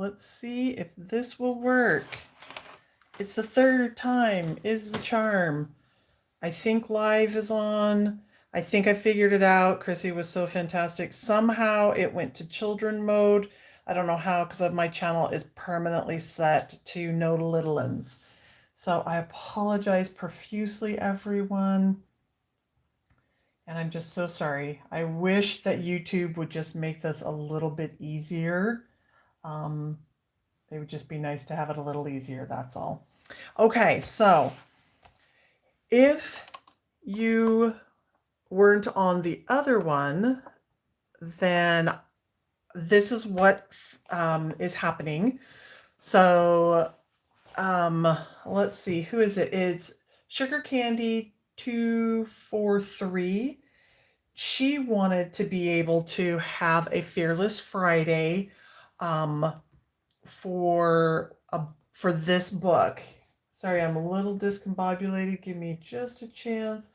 Let's see if this will work. It's the third time is the charm. I think live is on. I think I figured it out. Chrissy was so fantastic. Somehow it went to children mode. I don't know how because my channel is permanently set to no little uns. So I apologize profusely, everyone. And I'm just so sorry. I wish that YouTube would just make this a little bit easier. Um, it would just be nice to have it a little easier, that's all. Okay, so if you weren't on the other one, then this is what is happening. So let's see, who is it? It's Sugar Candy 243. She wanted to be able to have a Fearless Friday um, for this book. Sorry, I'm a little discombobulated. Give me just a chance.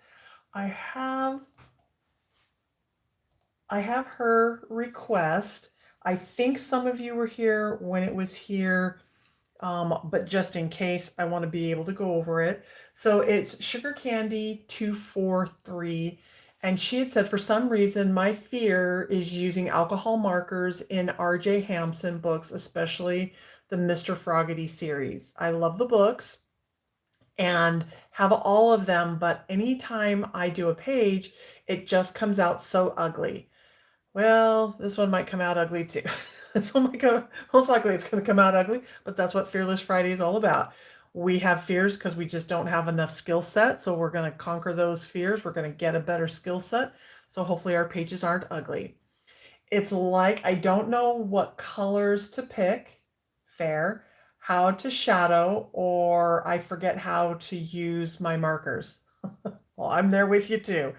I have her request. I think some of you were here when it was here, but just in case, I want to be able to go over it. So it's Sugar Candy 243. And she had said, for some reason, my fear is using alcohol markers in R.J. Hampson books, especially the Mr. Froggity series. I love the books and have all of them, but anytime I do a page, it just comes out so ugly. Well, this one might come out ugly too. This one might go, most likely it's going to come out ugly, but that's what Fearless Friday is all about. We have fears because we just don't have enough skill set, so we're going to conquer those fears. We're going to get a better skill set, so hopefully our pages aren't ugly. It's like I don't know what colors to pick, fair, how to shadow, or I forget how to use my markers. Well, I'm there with you too.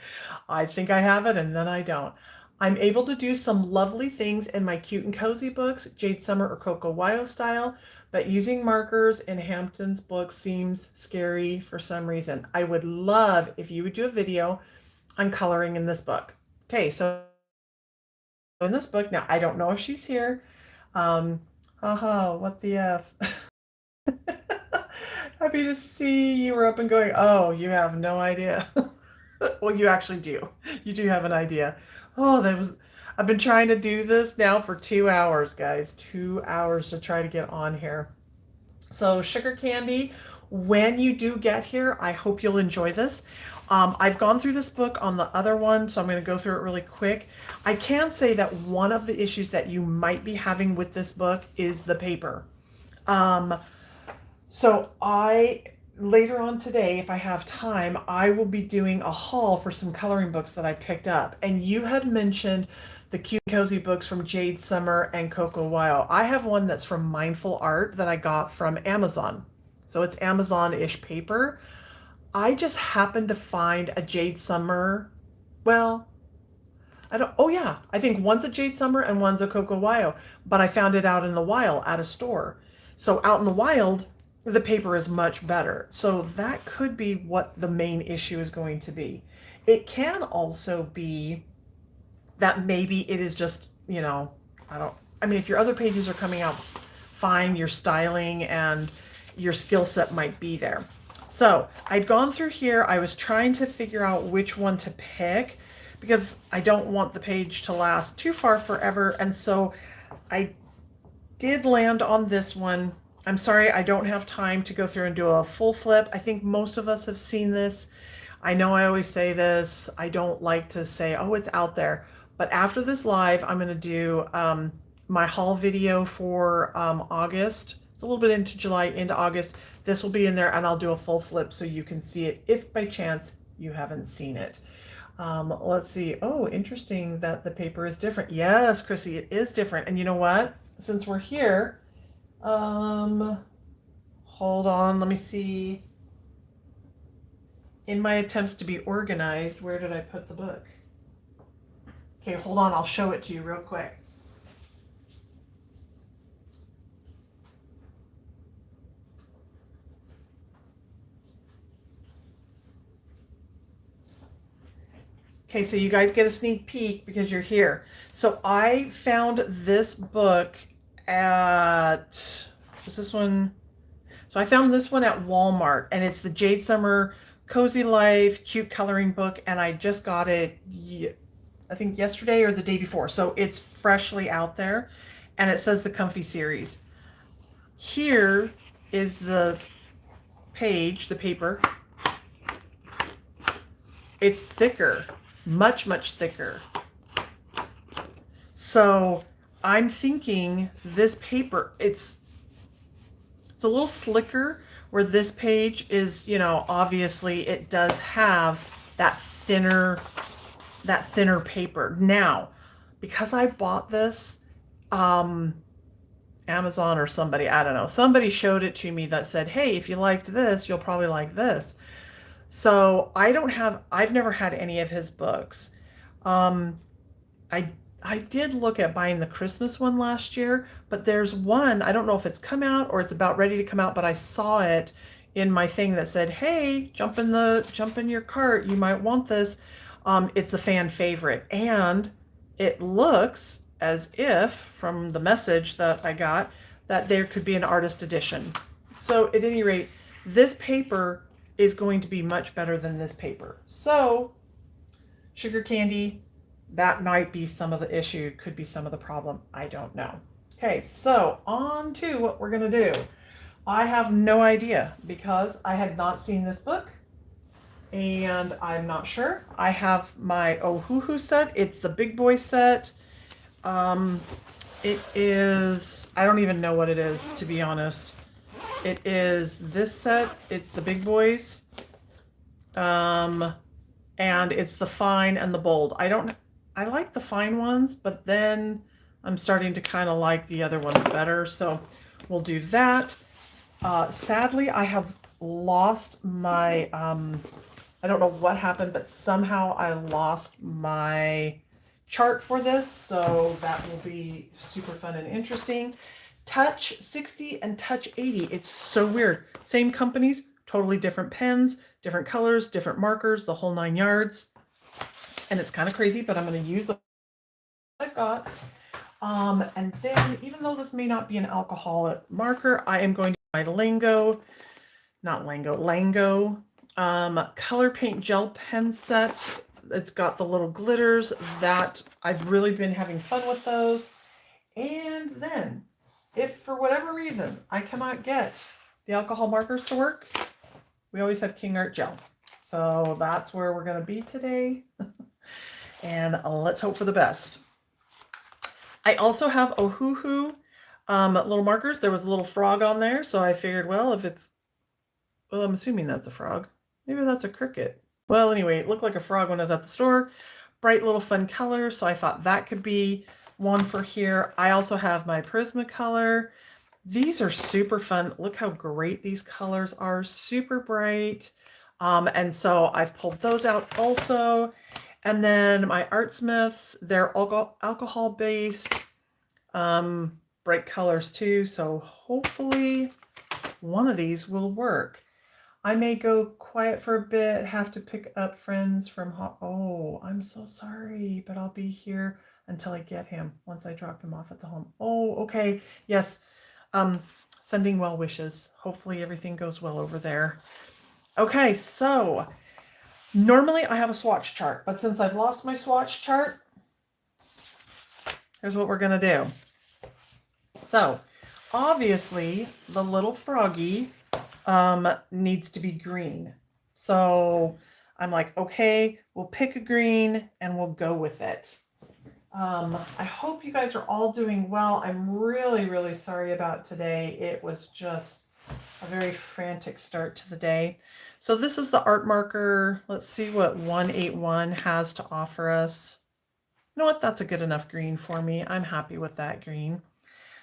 I think I have it and then I don't. I'm able to do some lovely things in my cute and cozy books, Jade Summer or Coco Wyo style, but using markers in Hampton's books seems scary for some reason. I would love if you would do a video on coloring in this book. Okay, so in this book, now I don't know if she's here. Haha, what the F? Happy to see you were up and going. Oh, you have no idea. Well, you actually do. You do have an idea. Oh, I've been trying to do this now for 2 hours, guys. 2 hours to try to get on here. So, Sugar Candy, when you do get here, I hope you'll enjoy this. I've gone through this book on the other one, so I'm going to go through it really quick. I can say that one of the issues that you might be having with this book is the paper. So later on today, if I have time, I will be doing a haul for some coloring books that I picked up. And you had mentioned the cute cozy books from Jade Summer and Coco Wyo. I have one that's from Mindful Art that I got from Amazon. So it's Amazon-ish paper. I just happened to find a Jade Summer. Well, I don't. Oh yeah, I think one's a Jade Summer and one's a Coco Wyo, but I found it out in the wild at a store. So out in the wild, the paper is much better. So that could be what the main issue is going to be. It can also be that maybe it is just, I mean, if your other pages are coming out fine, your styling and your skill set might be there. So I'd gone through here. I was trying to figure out which one to pick because I don't want the page to last too far forever. And so I did land on this one. I'm sorry, I don't have time to go through and do a full flip. I think most of us have seen this. I know I always say this. I don't like to say, oh, it's out there. But after this live, I'm going to do my haul video for August. It's a little bit into July, into August. This will be in there and I'll do a full flip so you can see it if by chance you haven't seen it. Let's see. Oh, interesting that the paper is different. Yes, Chrissy, it is different. And you know what? Since we're here, hold on, let me see. In my attempts to be organized, where did I put the book? Okay, hold on, I'll show it to you real quick. Okay, so you guys get a sneak peek because you're here. So I found this book is this one? So I found this one at Walmart, and it's the Jade Summer Cozy Life Cute Coloring Book, and I just got it, I think yesterday or the day before. So it's freshly out there, and it says the Comfy series. Here is the page, the paper. It's thicker, much, much thicker. So I'm thinking this paper, it's a little slicker, where this page is, you know, obviously it does have that thinner paper. Now, because I bought this, Amazon or somebody, I don't know, somebody showed it to me that said, hey, if you liked this, you'll probably like this. So I've never had any of his books. Um, I I did look at buying the Christmas one last year, but there's one, I don't know if it's come out or it's about ready to come out, but I saw it in my thing that said, "Hey, jump in your cart. You might want this." It's a fan favorite, and it looks as if, from the message that I got, that there could be an artist edition. So at any rate, this paper is going to be much better than this paper. So, sugar candy, that might be some of the issue, could be some of the problem. I don't know. Okay, so on to what we're going to do. I have no idea because I had not seen this book and I'm not sure. I have my Ohuhu set. It's the big boy set. It is, I don't even know what it is, to be honest. It is this set. It's the big boys. And it's the fine and the bold. I like the fine ones, but then I'm starting to kind of like the other ones better. So we'll do that. Sadly, I have lost my, I don't know what happened, but somehow I lost my chart for this. So that will be super fun and interesting. Touch 60 and Touch 80. It's so weird. Same companies, totally different pens, different colors, different markers, the whole 9 yards. And it's kind of crazy, but I'm going to use what I've got. And then, even though this may not be an alcoholic marker, I am going to use my Lango color paint gel pen set. It's got the little glitters that I've really been having fun with those. And then, if for whatever reason I cannot get the alcohol markers to work, we always have King Art gel. So that's where we're going to be today. And let's hope for the best. I also have Ohuhu little markers. There was a little frog on there, so I figured, well, I'm assuming that's a frog. Maybe that's a cricket. Well, anyway, it looked like a frog when I was at the store. Bright little fun colors, so I thought that could be one for here. I also have my Prismacolor. These are super fun. Look how great these colors are, super bright. And so I've pulled those out also. And then my Artsmiths, they're alcohol-based, bright colors too. So hopefully one of these will work. I may go quiet for a bit, have to pick up friends from oh, I'm so sorry, but I'll be here until I get him once I drop him off at the home. Oh, okay. Yes. Sending well wishes. Hopefully everything goes well over there. Okay, so normally I have a swatch chart, but since I've lost my swatch chart, here's what we're going to do. So obviously the little froggy needs to be green. So I'm like, okay, we'll pick a green and we'll go with it. I hope you guys are all doing well. I'm really, really sorry about today. It was just a very frantic start to the day. So this is the art marker. Let's see what 181 has to offer us. You know what? That's a good enough green for me. I'm happy with that green.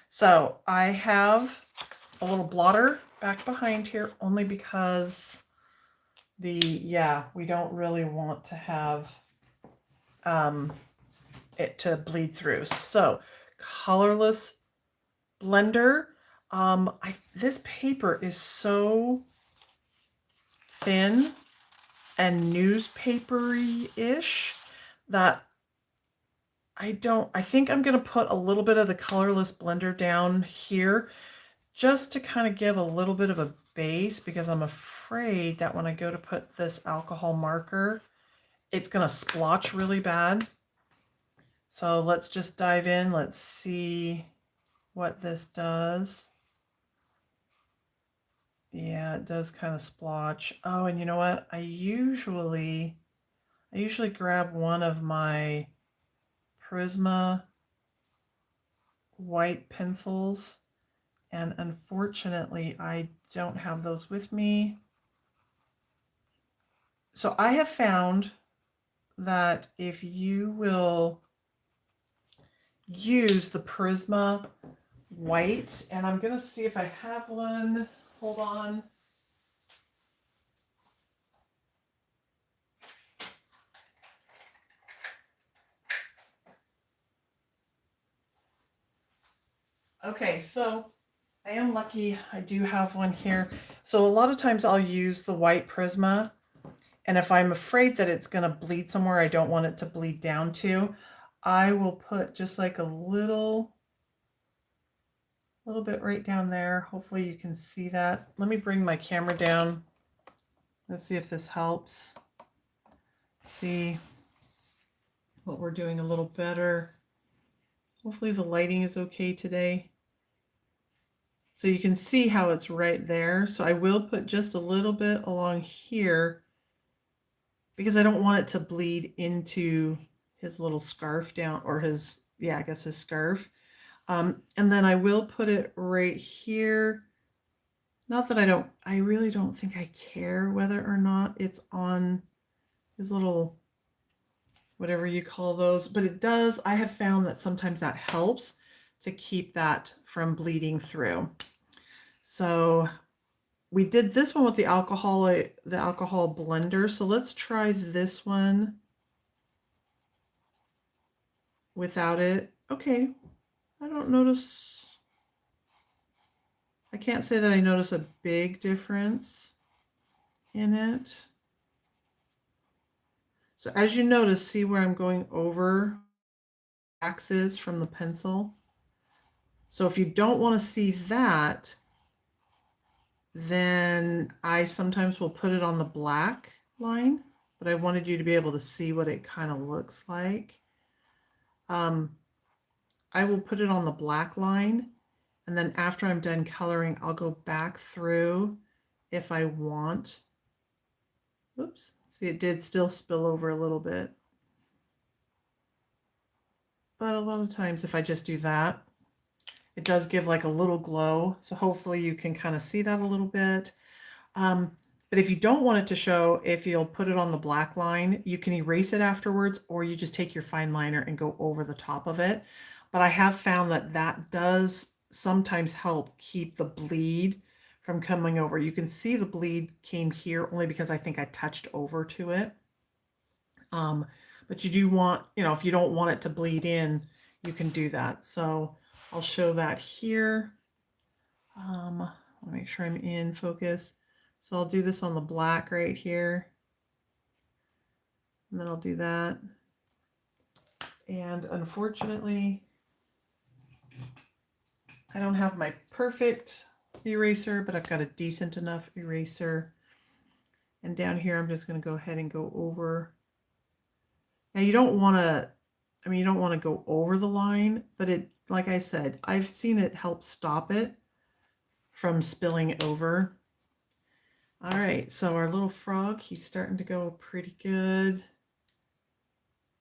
So I have a little blotter back behind here only because we don't really want to have it to bleed through. So colorless blender. This paper is so thin and newspapery-ish that I think I'm going to put a little bit of the colorless blender down here just to kind of give a little bit of a base, because I'm afraid that when I go to put this alcohol marker, it's going to splotch really bad. So let's just dive in. Let's see what this does. Yeah, it does kind of splotch. Oh, and you know what? I usually grab one of my Prisma white pencils, and unfortunately I don't have those with me. So I have found that if you will use the Prisma white, and I'm going to see if I have one. Hold on. Okay, so I am lucky. I do have one here. So a lot of times I'll use the white Prisma, and if I'm afraid that it's going to bleed somewhere I don't want it to bleed down to, I will put just like a little bit right down there. Hopefully you can see that. Let me bring my camera down. Let's see if this helps. See what we're doing a little better. Hopefully the lighting is okay today. So you can see how it's right there. So I will put just a little bit along here because I don't want it to bleed into his little scarf down, or his, yeah, I guess his scarf. And then I will put it right here. Not that I really don't think I care whether or not it's on his little, whatever you call those, but it does. I have found that sometimes that helps to keep that from bleeding through. So we did this one with the alcohol blender. So let's try this one without it. Okay, I don't notice, I can't say that I notice a big difference in it. So as you notice, see where I'm going over axes from the pencil. So if you don't want to see that, then I sometimes will put it on the black line, but I wanted you to be able to see what it kind of looks like. I will put it on the black line, and then after I'm done coloring, I'll go back through if I want. Oops, see, it did still spill over a little bit. But a lot of times if I just do that, it does give like a little glow. So hopefully you can kind of see that a little bit. But if you don't want it to show, if you'll put it on the black line, you can erase it afterwards, or you just take your fine liner and go over the top of it. But I have found that that does sometimes help keep the bleed from coming over. You can see the bleed came here only because I think I touched over to it. But you do want, you know, if you don't want it to bleed in, you can do that. So I'll show that here. I'll make sure I'm in focus. So I'll do this on the black right here. And then I'll do that. And unfortunately, I don't have my perfect eraser, but I've got a decent enough eraser. And down here, I'm just going to go ahead and go over. Now you don't want to, I mean, you don't want to go over the line, but it, like I said, I've seen it help stop it from spilling over. All right, so our little frog, he's starting to go pretty good.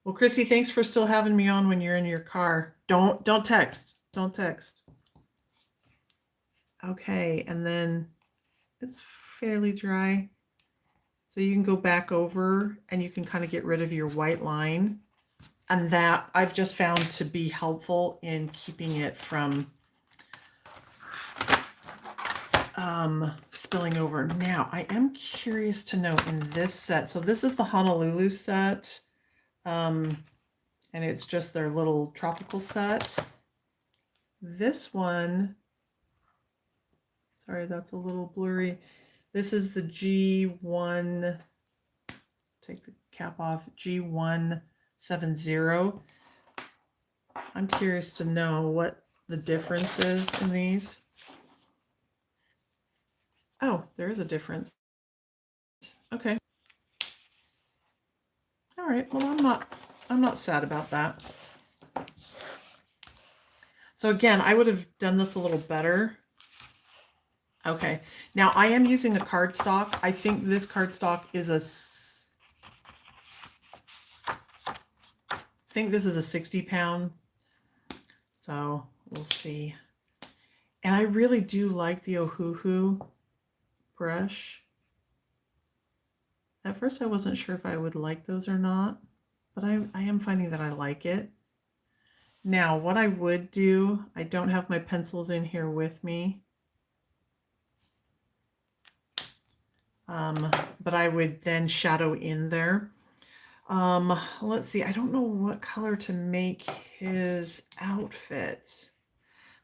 Well, Chrissy, thanks for still having me on when you're in your car. Don't text. Don't text. Okay, and then it's fairly dry. So you can go back over and you can kind of get rid of your white line. And that I've just found to be helpful in keeping it from spilling over. Now, I am curious to know in this set, so this is the Honolulu set, and it's just their little tropical set. This one, sorry, that's a little blurry. This is the G1, take the cap off, G170. I'm curious to know what the difference is in these. Oh, there is a difference. Okay. All right. Well, I'm not sad about that. So again, I would have done this a little better. Okay. Now I am using a cardstock. I think this cardstock is I think this is a 60 pound. So we'll see. And I really do like the Ohuhu brush. At first I wasn't sure if I would like those or not, but I am finding that I like it. Now what I would do, I don't have my pencils in here with me, but I would then shadow in there. Let's see, I don't know what color to make his outfit.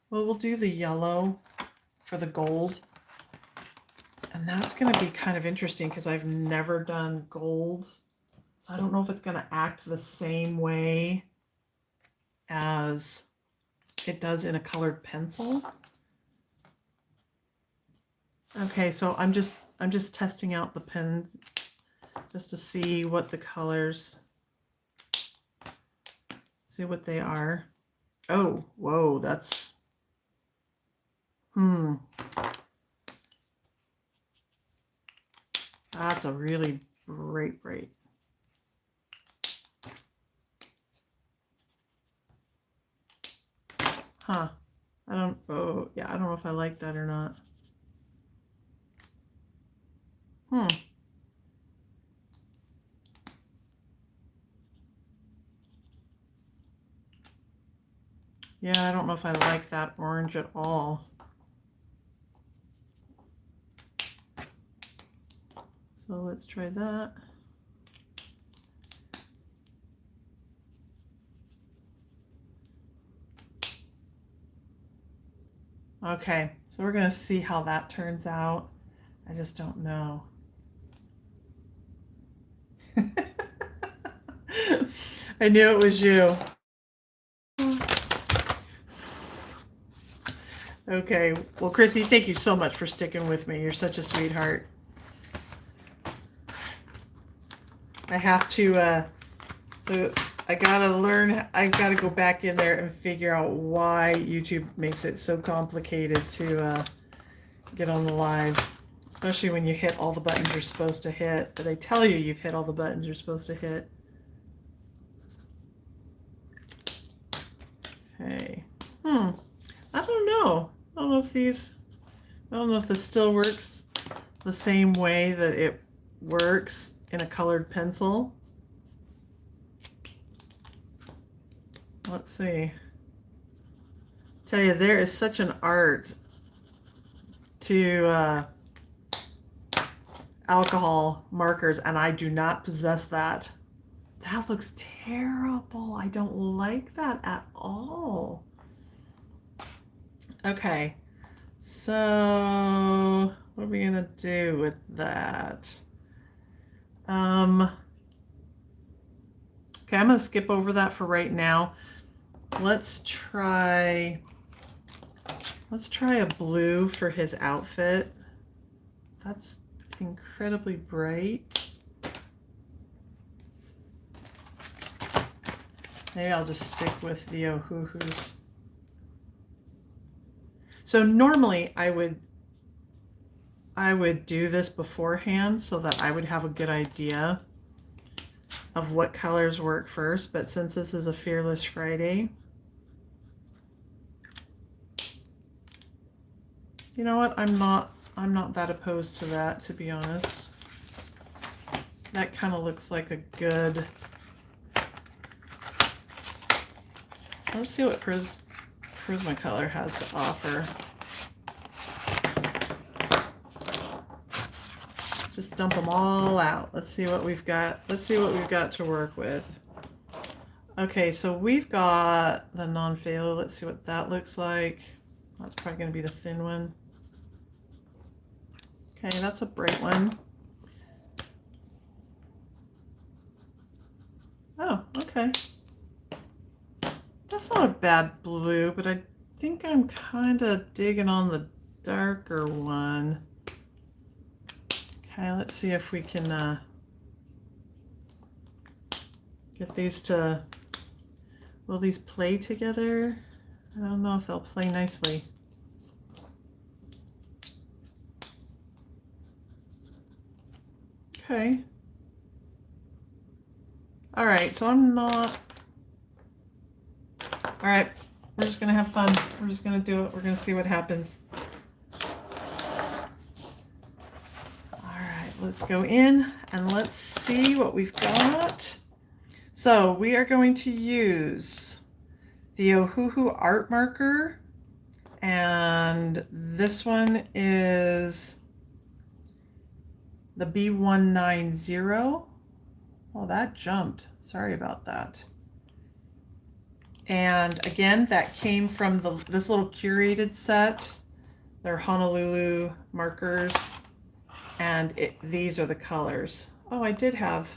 Well, we'll do the yellow for the gold. And that's going to be kind of interesting because I've never done gold. So I don't know if it's going to act the same way as it does in a colored pencil. Okay, so I'm just testing out the pens just to see what the colors, see what they are. Oh, whoa, that's, that's a really bright. Huh. Oh, yeah, I don't know if I like that or not. Yeah, I don't know if I like that orange at all. So let's try that. Okay, so we're going to see how that turns out. I just don't know. I knew it was you. Okay, well, Chrissy, thank you so much for sticking with me. You're such a sweetheart. I have to, so I gotta go back in there and figure out why YouTube makes it so complicated to get on the live, especially when you hit all the buttons you're supposed to hit, but they tell you you've hit all the buttons you're supposed to hit. Okay. I don't know. I don't know if this still works the same way that it works in a colored pencil. Let's see. Tell you, there is such an art to alcohol markers, and I do not possess that. That looks terrible. I don't like that at all. Okay, so what are we gonna do with that? Okay, I'm gonna skip over that for right now. Let's try a blue for his outfit. That's incredibly bright. Maybe I'll just stick with the Ohuhus. So normally I would do this beforehand so that I would have a good idea of what colors work first, but since this is a Fearless Friday, you know what? I'm not that opposed to that, to be honest. That kind of looks like a good. Let's see what Prismacolor has to offer. Just dump them all out. Let's see what we've got. Let's see what we've got to work with. Okay, so we've got the non-phthalo. Let's see what that looks like. That's probably going to be the thin one. Okay, that's a bright one. Oh, okay. That's not a bad blue, but I think I'm kind of digging on the darker one. Okay, let's see if we can get these to, will these play together? I don't know if they'll play nicely. Okay. All right, so I'm not, all right, we're just gonna have fun. We're just gonna do it. We're gonna see what happens. All right, let's go in and let's see what we've got. So we are going to use the Ohuhu art marker, and this one is the B190. Oh, that jumped. Sorry about that. And again, that came from this little curated set. They're Honolulu markers, and these are the colors. Oh, I did have,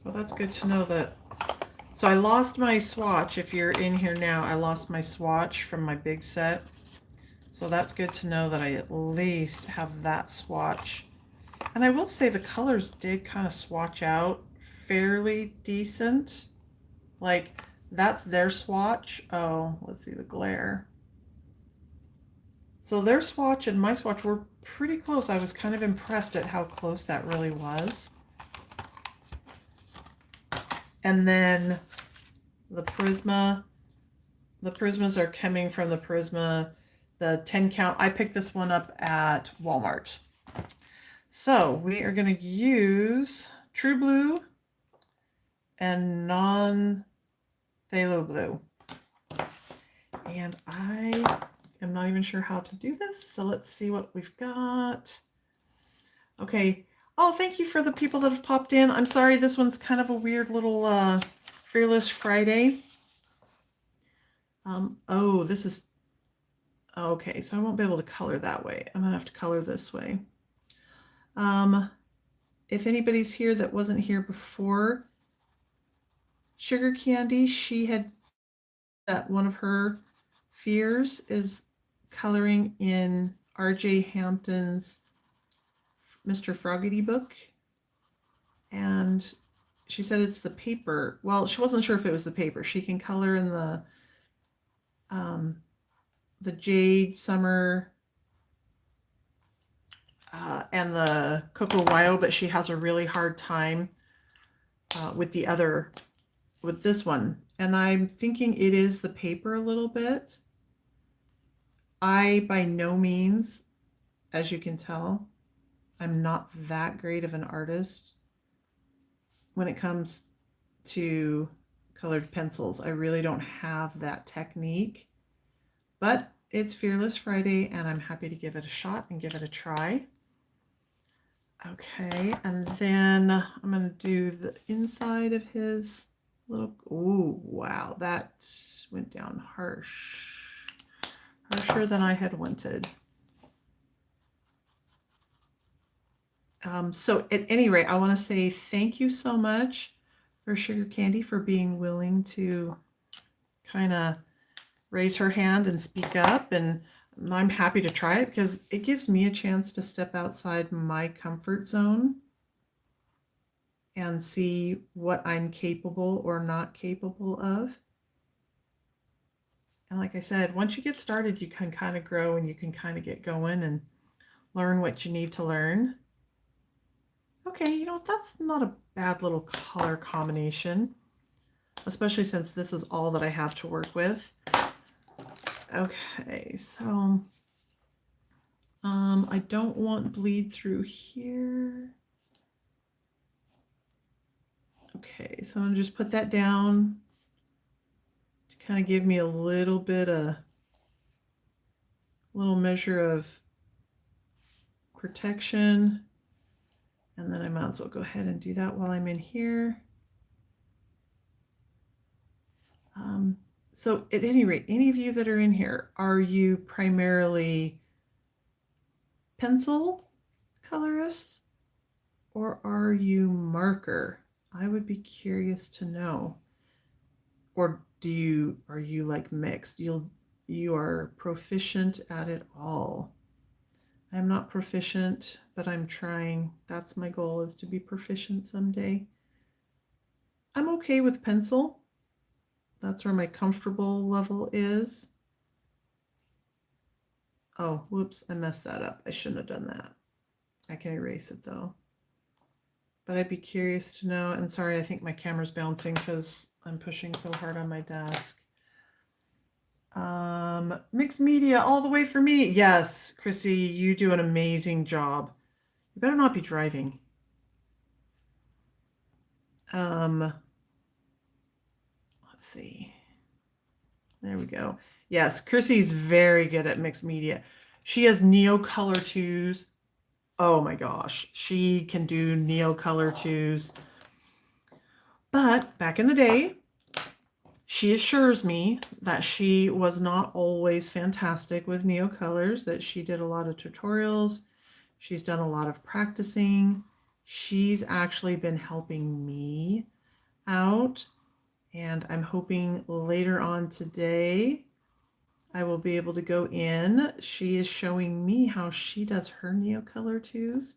well, that's good to know that. So I lost my swatch. If you're in here now, I lost my swatch from my big set. So that's good to know that I at least have that swatch. And I will say the colors did kind of swatch out fairly decent. Like, that's their swatch. Oh, let's see the glare. So their swatch and my swatch were pretty close. I was kind of impressed at how close that really was. And then the Prisma. The Prismas are coming from the Prisma, the 10 count. I picked this one up at Walmart. So we are going to use True Blue and non-phthalo blue. And I am not even sure how to do this. So let's see what we've got. Okay. Oh, thank you for the people that have popped in. I'm sorry, this one's kind of a weird little Fearless Friday. Oh, this is, okay, so I won't be able to color that way. I'm gonna have to color this way. If anybody's here that wasn't here before, Sugar Candy, she had that one of her fears is coloring in R.J. Hampton's Mr. Froggity book, and she said it's the paper. Well, she wasn't sure if it was the paper. She can color in the Jade Summer and the Cocoa Wyo, but she has a really hard time with this one. And I'm thinking it is the paper a little bit. I, by no means, as you can tell, I'm not that great of an artist when it comes to colored pencils. I really don't have that technique, but it's Fearless Friday and I'm happy to give it a shot and give it a try. Okay, and then I'm going to do the inside of his little, ooh, wow, that went down harsher than I had wanted. So at any rate, I want to say thank you so much for Sugar Candy for being willing to kind of raise her hand and speak up, and I'm happy to try it because it gives me a chance to step outside my comfort zone and see what I'm capable or not capable of. And like I said, once you get started, you can kind of grow and you can kind of get going and learn what you need to learn. Okay, you know, that's not a bad little color combination, especially since this is all that I have to work with. Okay, so I don't want bleed through here. Okay, so I'm gonna just put that down to kind of give me a little bit of, little measure of protection. And then I might as well go ahead and do that while I'm in here. So at any rate, any of you that are in here, are you primarily pencil colorists or are you marker? I would be curious to know. Or are you like mixed? You are proficient at it all. I'm not proficient, but I'm trying. That's my goal, is to be proficient someday. I'm okay with pencil. That's where my comfortable level is. Oh, whoops, I messed that up. I shouldn't have done that. I can erase it though. But I'd be curious to know, and sorry, I think my camera's bouncing because I'm pushing so hard on my desk. Mixed media all the way for me. Yes, Chrissy, you do an amazing job. You better not be driving. Let's see. There we go. Yes, Chrissy's very good at mixed media. She has Neo Color 2s. Oh my gosh, she can do Neo Color 2s. But back in the day, she assures me that she was not always fantastic with Neo Colors, that she did a lot of tutorials. She's done a lot of practicing. She's actually been helping me out, and I'm hoping later on today I will be able to go in. She is showing me how she does her Neocolor 2s.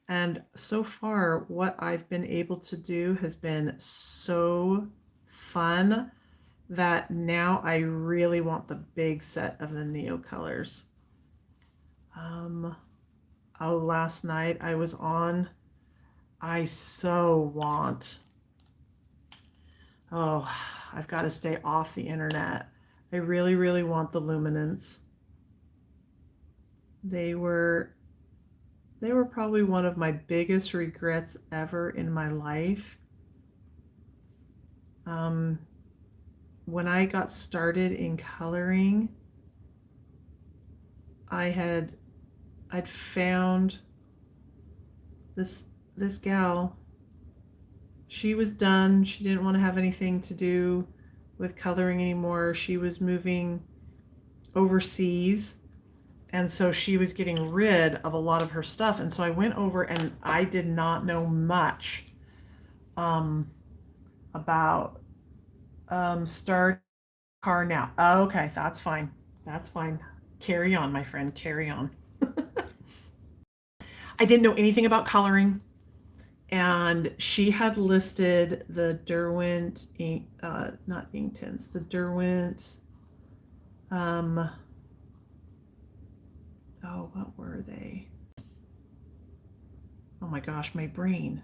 And so far, what I've been able to do has been so fun that now I really want the big set of the Neocolors. Oh, last night I was on, I so want, oh, I've got to stay off the internet. I really, really want the luminance. They were probably one of my biggest regrets ever in my life. When I got started in coloring, I'd found this gal. She was done. She didn't want to have anything to do with coloring anymore. She was moving overseas, and so she was getting rid of a lot of her stuff. And so I went over, and I did not know much about start car now. Oh, okay, that's fine. That's fine. Carry on, my friend. Carry on. I didn't know anything about coloring, and she had listed the Derwent ink, not ink tints, the Derwent. Oh, what were they? Oh my gosh, my brain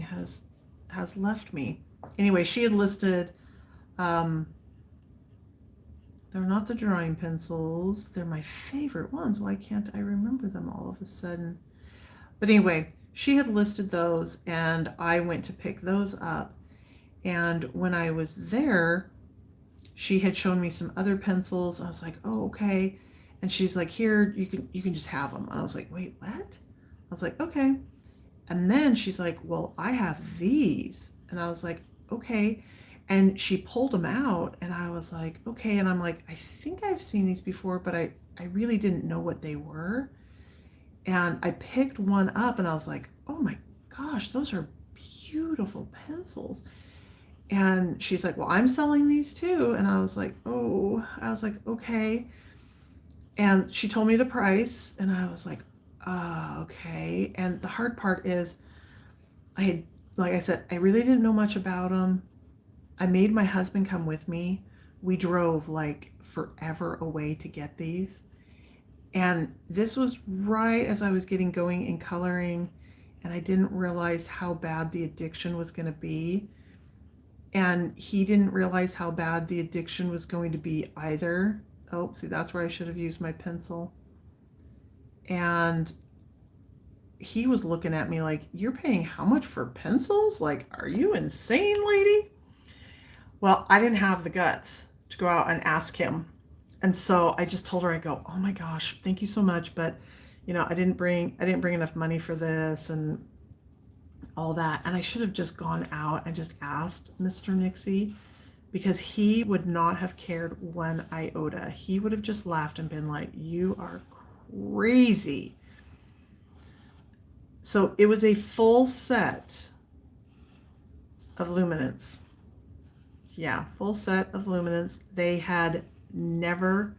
has left me. Anyway, she had listed. They're not the drawing pencils. They're my favorite ones. Why can't I remember them all of a sudden? But anyway, she had listed those, and I went to pick those up. And when I was there, she had shown me some other pencils. I was like, oh, okay. And she's like, here, you can just have them. And I was like, wait, what? I was like, okay. And then she's like, well, I have these. And I was like, okay. And she pulled them out, and I was like, okay. And I'm like, I think I've seen these before, but I really didn't know what they were. And I picked one up, and I was like, oh my gosh, those are beautiful pencils. And she's like, well, I'm selling these too. And I was like, okay. And she told me the price, and I was like, okay. And the hard part is, like I said, I really didn't know much about them. I made my husband come with me. We drove like forever away to get these. And this was right as I was getting going in coloring, and I didn't realize how bad the addiction was going to be. And he didn't realize how bad the addiction was going to be either. Oh, see, that's where I should have used my pencil. And he was looking at me like, you're paying how much for pencils? Like, are you insane, lady? Well, I didn't have the guts to go out and ask him. And so I just told her, I go, oh my gosh, thank you so much. But, I didn't bring enough money for this and all that. And I should have just gone out and just asked Mr. Nixie, because he would not have cared one iota. He would have just laughed and been like, you are crazy. So it was a full set of luminance. Yeah, full set of luminance. They had never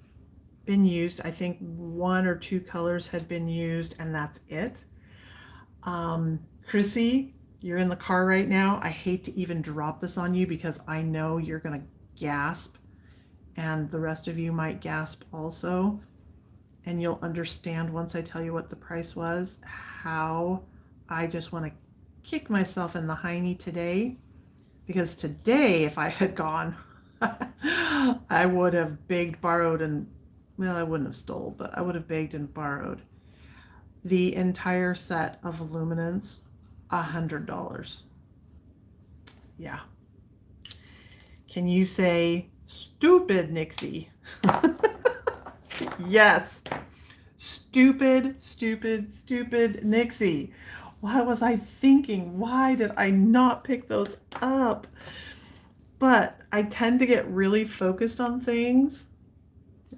been used. I think one or two colors had been used, and that's it. Chrissy, you're in the car right now. I hate to even drop this on you because I know you're going to gasp, and the rest of you might gasp also. And you'll understand once I tell you what the price was, how I just want to kick myself in the hiney today. Because today, if I had gone, I would have begged, borrowed, and, well, I wouldn't have stole, but I would have begged and borrowed the entire set of luminance, $100. Yeah. Can you say stupid, Nixie? Yes. Stupid, stupid, stupid Nixie. What was I thinking? Why did I not pick those up? But I tend to get really focused on things.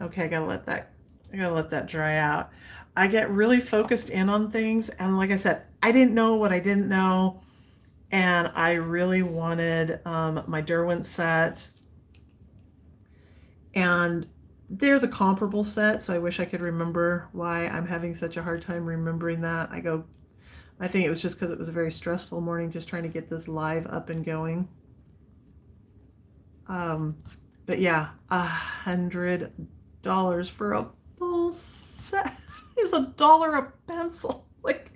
Okay, I gotta let that dry out. I get really focused in on things, and like I said, I didn't know what I didn't know, and I really wanted my Derwent set, and they're the comparable set, so I wish I could remember why I'm having such a hard time remembering that. I think it was just because it was a very stressful morning just trying to get this live up and going. But yeah, $100 for a full set. It was $1 a pencil. Like,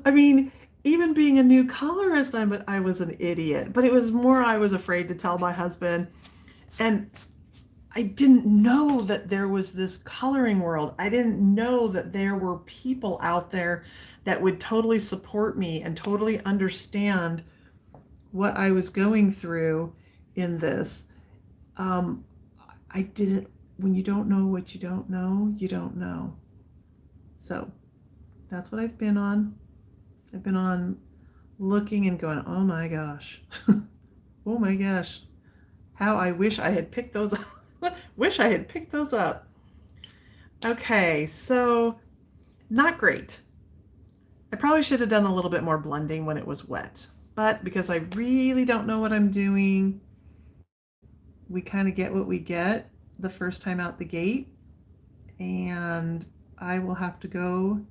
I mean, even being a new colorist, I was an idiot. But it was more I was afraid to tell my husband. And I didn't know that there was this coloring world. I didn't know that there were people out there that would totally support me and totally understand what I was going through in this. I didn't, when you don't know what you don't know, you don't know. So that's what I've been on. I've been on looking and going, oh my gosh. Oh my gosh. How I wish I had picked those up. Wish I had picked those up. Okay, so not great. I probably should have done a little bit more blending when it was wet. But because I really don't know what I'm doing, we kind of get what we get the first time out the gate. And I will have to go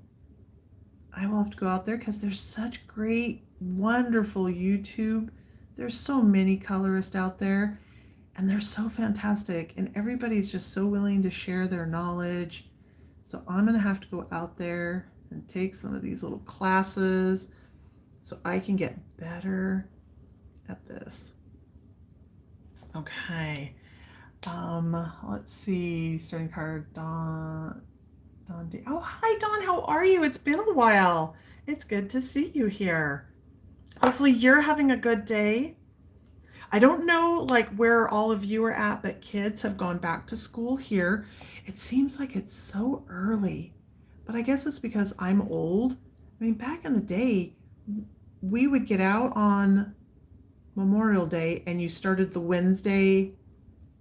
out there because there's such great, wonderful YouTube. There's so many colorists out there, and they're so fantastic, and everybody's just so willing to share their knowledge. So I'm going to have to go out there and take some of these little classes so I can get better at this. Okay. Let's see. Starting card, Dawn. Oh, hi, Dawn. How are you? It's been a while. It's good to see you here. Hopefully you're having a good day. I don't know like where all of you are at, but kids have gone back to school here. It seems like it's so early, but I guess it's because I'm old. I mean, back in the day, we would get out on Memorial Day and you started the Wednesday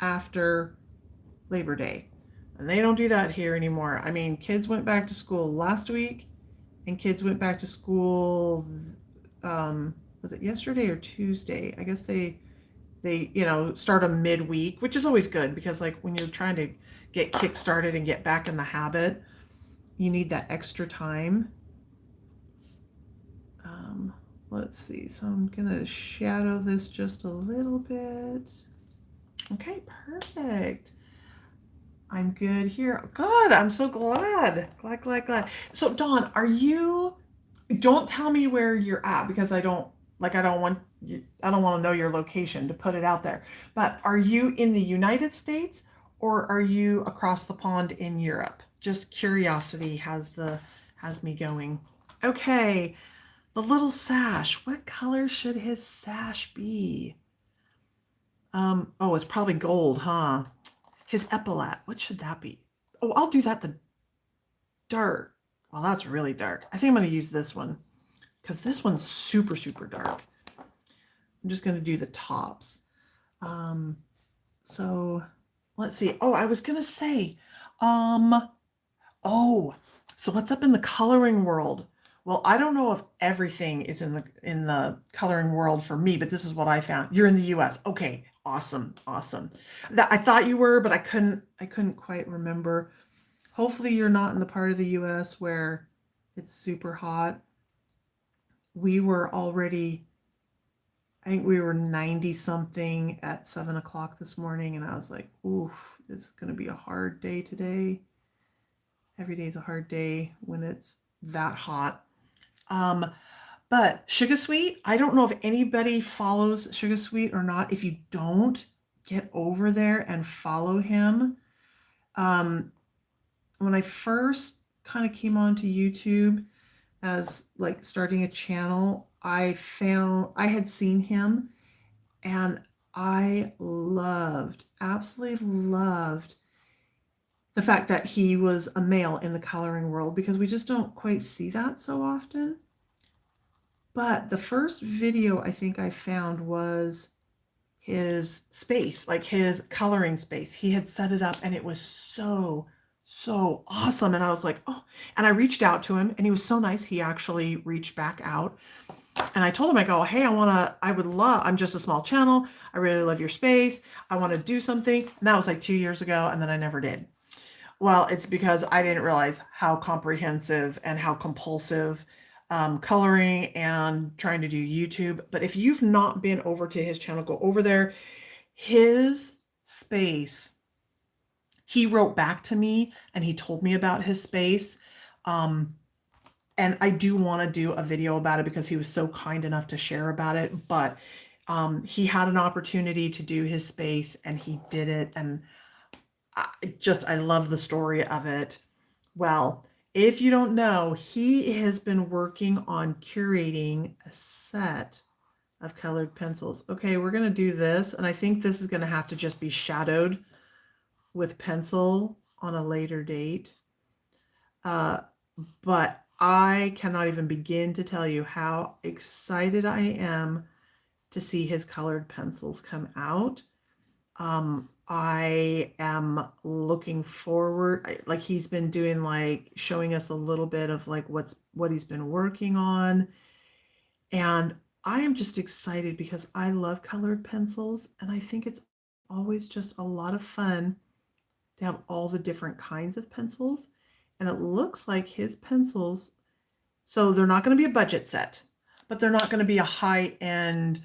after Labor Day. And they don't do that here anymore. I mean, kids went back to school last week and kids went back to school, was it yesterday or Tuesday? I guess they start a midweek, which is always good because like when you're trying to get kick started and get back in the habit, you need that extra time. Let's see. So I'm going to shadow this just a little bit. Okay, perfect. I'm good here. Good. I'm so glad. Glad. So Dawn, don't tell me where you're at because I don't want to know your location to put it out there. But are you in the United States or are you across the pond in Europe? Just curiosity has me going. Okay. The little sash. What color should his sash be? Oh, it's probably gold, huh? His epaulette. What should that be? Oh, I'll do that the dark. Well, that's really dark. I think I'm going to use this one because this one's super, super dark. I'm just going to do the tops. So let's see. Oh, I was going to say, so what's up in the coloring world? Well, I don't know if everything is in the coloring world for me, but this is what I found. You're in the US. Okay, awesome, awesome. That I thought you were, but I couldn't quite remember. Hopefully you're not in the part of the US where it's super hot. We were already, I think we were 90 something at 7 o'clock this morning, and I was like, oof, this is gonna be a hard day today. Every day is a hard day when it's that hot. Um, But Sugar Sweet, I don't know if anybody follows Sugar Sweet or not. If you don't, get over there and follow him. Um, when I first kind of came onto YouTube as like starting a channel, I had seen him and I absolutely loved the fact that he was a male in the coloring world because we just don't quite see that so often. But the first video I think I found was his space, like his coloring space. He had set it up and it was so awesome. And I was like, oh, and I reached out to him and he was so nice. He actually reached back out and I told him, I go, hey, I'm just a small channel. I really love your space. I want to do something. And that was like 2 years ago. And then I never did. Well, it's because I didn't realize how comprehensive and how compulsive coloring and trying to do YouTube. But if you've not been over to his channel, go over there. His space, he wrote back to me and he told me about his space. Um, and I do want to do a video about it because he was so kind enough to share about it. But he had an opportunity to do his space and he did it. And I love the story of it. Well, if you don't know, he has been working on curating a set of colored pencils. Okay, we're going to do this, and I think this is going to have to just be shadowed with pencil on a later date. But I cannot even begin to tell you how excited I am to see his colored pencils come out. I am looking forward. Like he's been doing like showing us a little bit of like what he's been working on. And I am just excited because I love colored pencils and I think it's always just a lot of fun to have all the different kinds of pencils. And it looks like his pencils, so they're not going to be a budget set, but they're not going to be a high end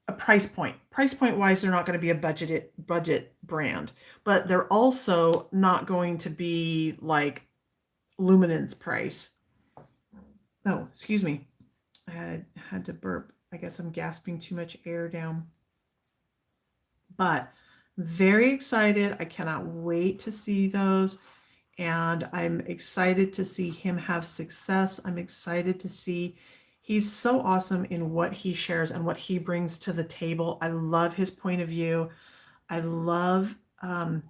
a price point. Price point wise, they're not going to be a budget brand, but they're also not going to be like Luminance price. Oh, excuse me. I had to burp. I guess I'm gasping too much air down. But very excited. I cannot wait to see those. And I'm excited to see him have success. I'm excited to see he's so awesome in what he shares and what he brings to the table. I love his point of view. I love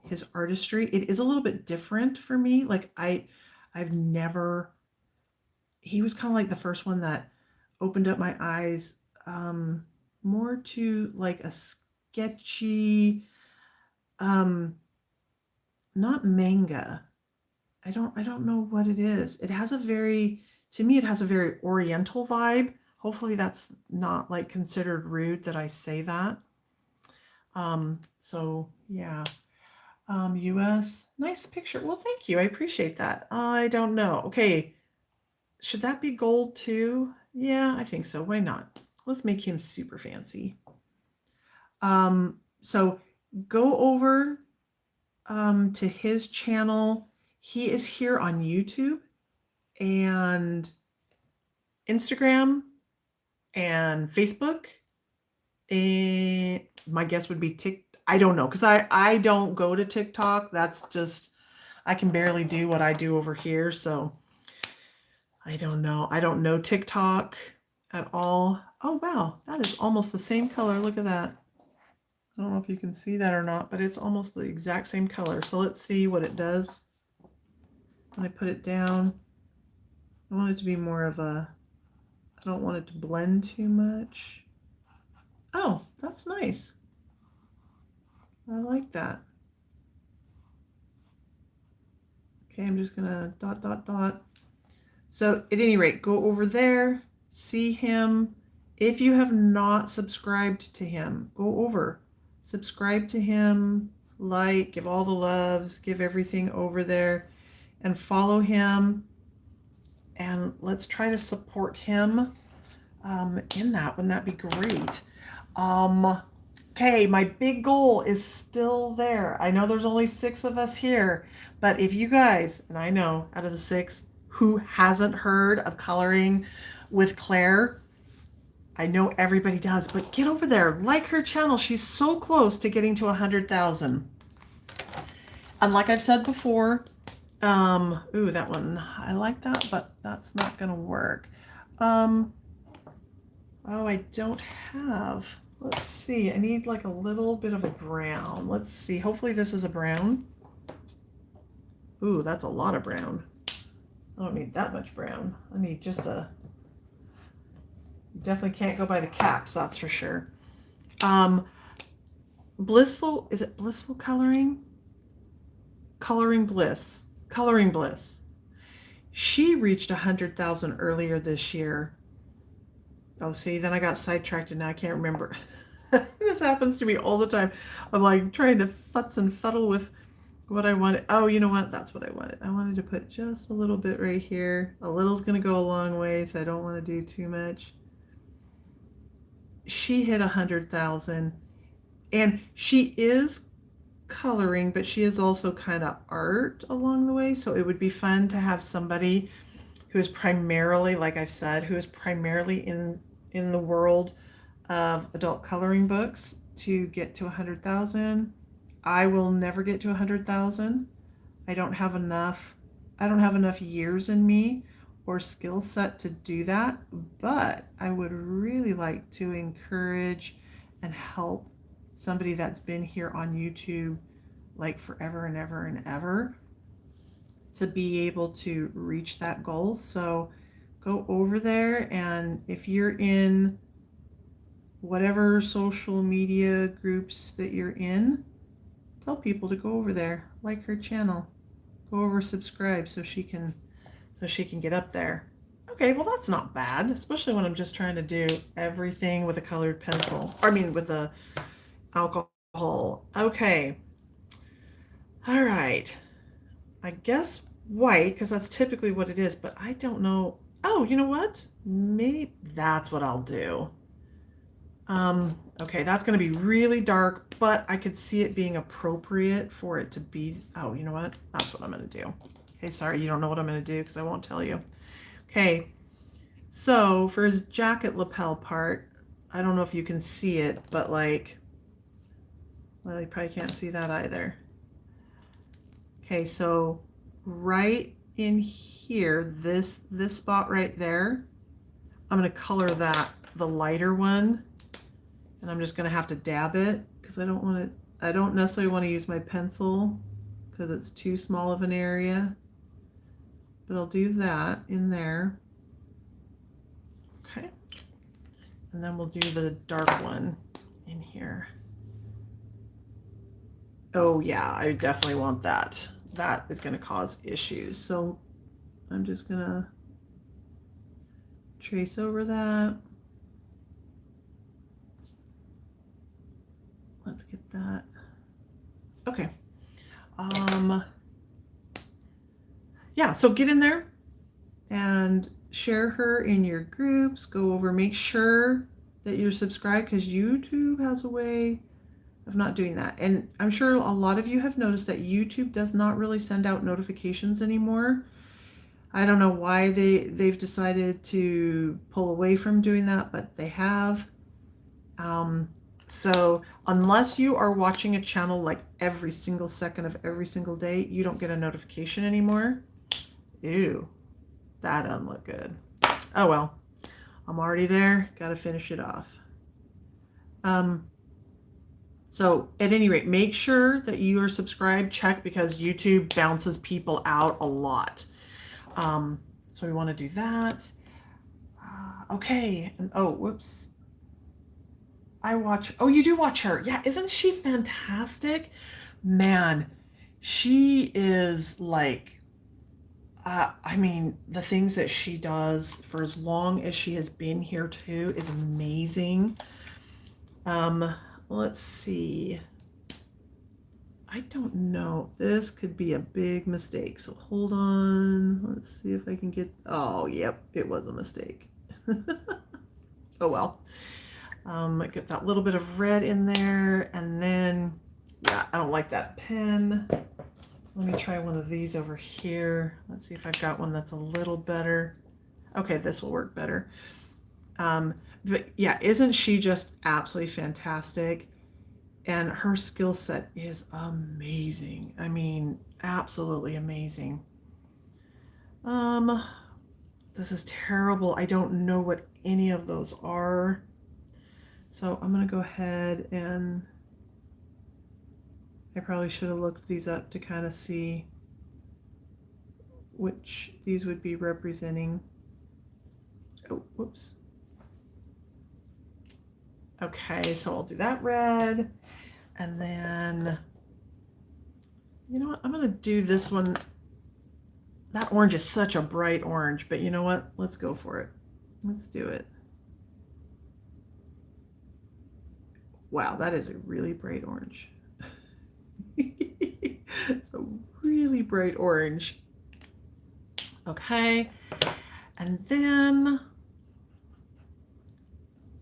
his artistry. It is a little bit different for me. Like I've never, he was kind of like the first one that opened up my eyes more to like a sketchy, um, not manga. I don't know what it is. It has a very, to me, it has a very oriental vibe. Hopefully that's not like considered rude that I say that. So yeah. US, nice picture. Well, thank you. I appreciate that. I don't know. Okay. Should that be gold too? Yeah, I think so. Why not? Let's make him super fancy. So go over to his channel. He is here on YouTube and Instagram and Facebook. And my guess would be TikTok. I don't know because I don't go to TikTok. That's just I can barely do what I do over here. So I don't know. I don't know TikTok at all. Oh wow, that is almost the same color. Look at that. I don't know if you can see that or not, but it's almost the exact same color. So let's see what it does when I put it down. I want it to be more of a, I don't want it to blend too much. Oh, that's nice. I like that. Okay, I'm just gonna dot, dot, dot. So at any rate, go over there, see him. If you have not subscribed to him, go over, subscribe to him, like, give all the loves, give everything over there, and follow him. And let's try to support him in that. Wouldn't that be great? Okay, my big goal is still there. I know there's only 6 of us here, but if you guys, and I know out of the 6 who hasn't heard of Coloring with Claire, I know everybody does, but get over there, like her channel. She's so close to getting to 100,000. And like I've said before, ooh, that one, I like that, but that's not gonna work. Oh, I don't have, let's see, I need like a little bit of a brown. Let's see, hopefully this is a brown. Ooh, that's a lot of brown. I don't need that much brown. I need just a, definitely can't go by the caps, that's for sure. Blissful, is it Blissful Coloring? Coloring Bliss. Coloring Bliss. She reached 100,000 earlier this year. Oh, see, then I got sidetracked and now I can't remember. This happens to me all the time. I'm like trying to futz and fuddle with what I wanted. Oh, you know what? That's what I wanted. I wanted to put just a little bit right here. A little's going to go a long way, so I don't want to do too much. She hit 100,000 and she is coloring, but she is also kind of art along the way. So it would be fun to have somebody who is primarily, like I've said, who is primarily in the world of adult coloring books to get to 100,000. I will never get to 100,000. I don't have enough years in me or skill set to do that, but I would really like to encourage and help somebody that's been here on YouTube like forever and ever and ever to be able to reach that goal. So go over there, and if you're in whatever social media groups that you're in, tell people to go over there, like her channel, go over, subscribe so she can get up there. Okay, well that's not bad, especially when I'm just trying to do everything with a colored pencil. I mean with a alcohol. Okay. All right. I guess white, because that's typically what it is, but I don't know. Oh, you know what? Maybe that's what I'll do. Okay, that's going to be really dark, but I could see it being appropriate for it to be. Oh, you know what? That's what I'm going to do. Okay, sorry, you don't know what I'm going to do because I won't tell you. Okay, so for his jacket lapel part, I don't know if you can see it, but like, well, you probably can't see that either. Okay, so right in here, this spot right there, I'm going to color that, the lighter one, and I'm just going to have to dab it because I don't necessarily want to use my pencil because it's too small of an area, but I'll do that in there. Okay, and then we'll do the dark one in here. Oh yeah, I definitely want that. That is going to cause issues. So I'm just going to trace over that. Let's get that. Okay. Yeah, so get in there and share her in your groups. Go over, make sure that you're subscribed because YouTube has a way of not doing that. And I'm sure a lot of you have noticed that YouTube does not really send out notifications anymore. I don't know why they've decided to pull away from doing that, but they have. So unless you are watching a channel like every single second of every single day, you don't get a notification anymore. Ew, that doesn't look good. Oh well, I'm already there. Got to finish it off. So at any rate, make sure that you are subscribed, check, because YouTube bounces people out a lot. So we want to do that. Okay. And, oh, whoops. Oh, you do watch her. Yeah. Isn't she fantastic? Man, she is like, I mean, the things that she does for as long as she has been here too is amazing. Um, let's see. I don't know. This could be a big mistake. So hold on. Let's see if I can get. Oh, yep, it was a mistake. Oh well. I get that little bit of red in there, and then, yeah, I don't like that pen. Let me try one of these over here. Let's see if I've got one that's a little better. Okay, this will work better. But yeah, isn't she just absolutely fantastic? And her skill set is amazing. I mean, absolutely amazing. Um, this is terrible. I don't know what any of those are. So I'm gonna go ahead and I probably should have looked these up to kind of see which these would be representing. Oh, whoops. Okay, so I'll do that red. And then, you know what? I'm gonna do this one. That orange is such a bright orange, but you know what? Let's go for it. Let's do it. Wow, that is a really bright orange. It's a really bright orange. Okay, and then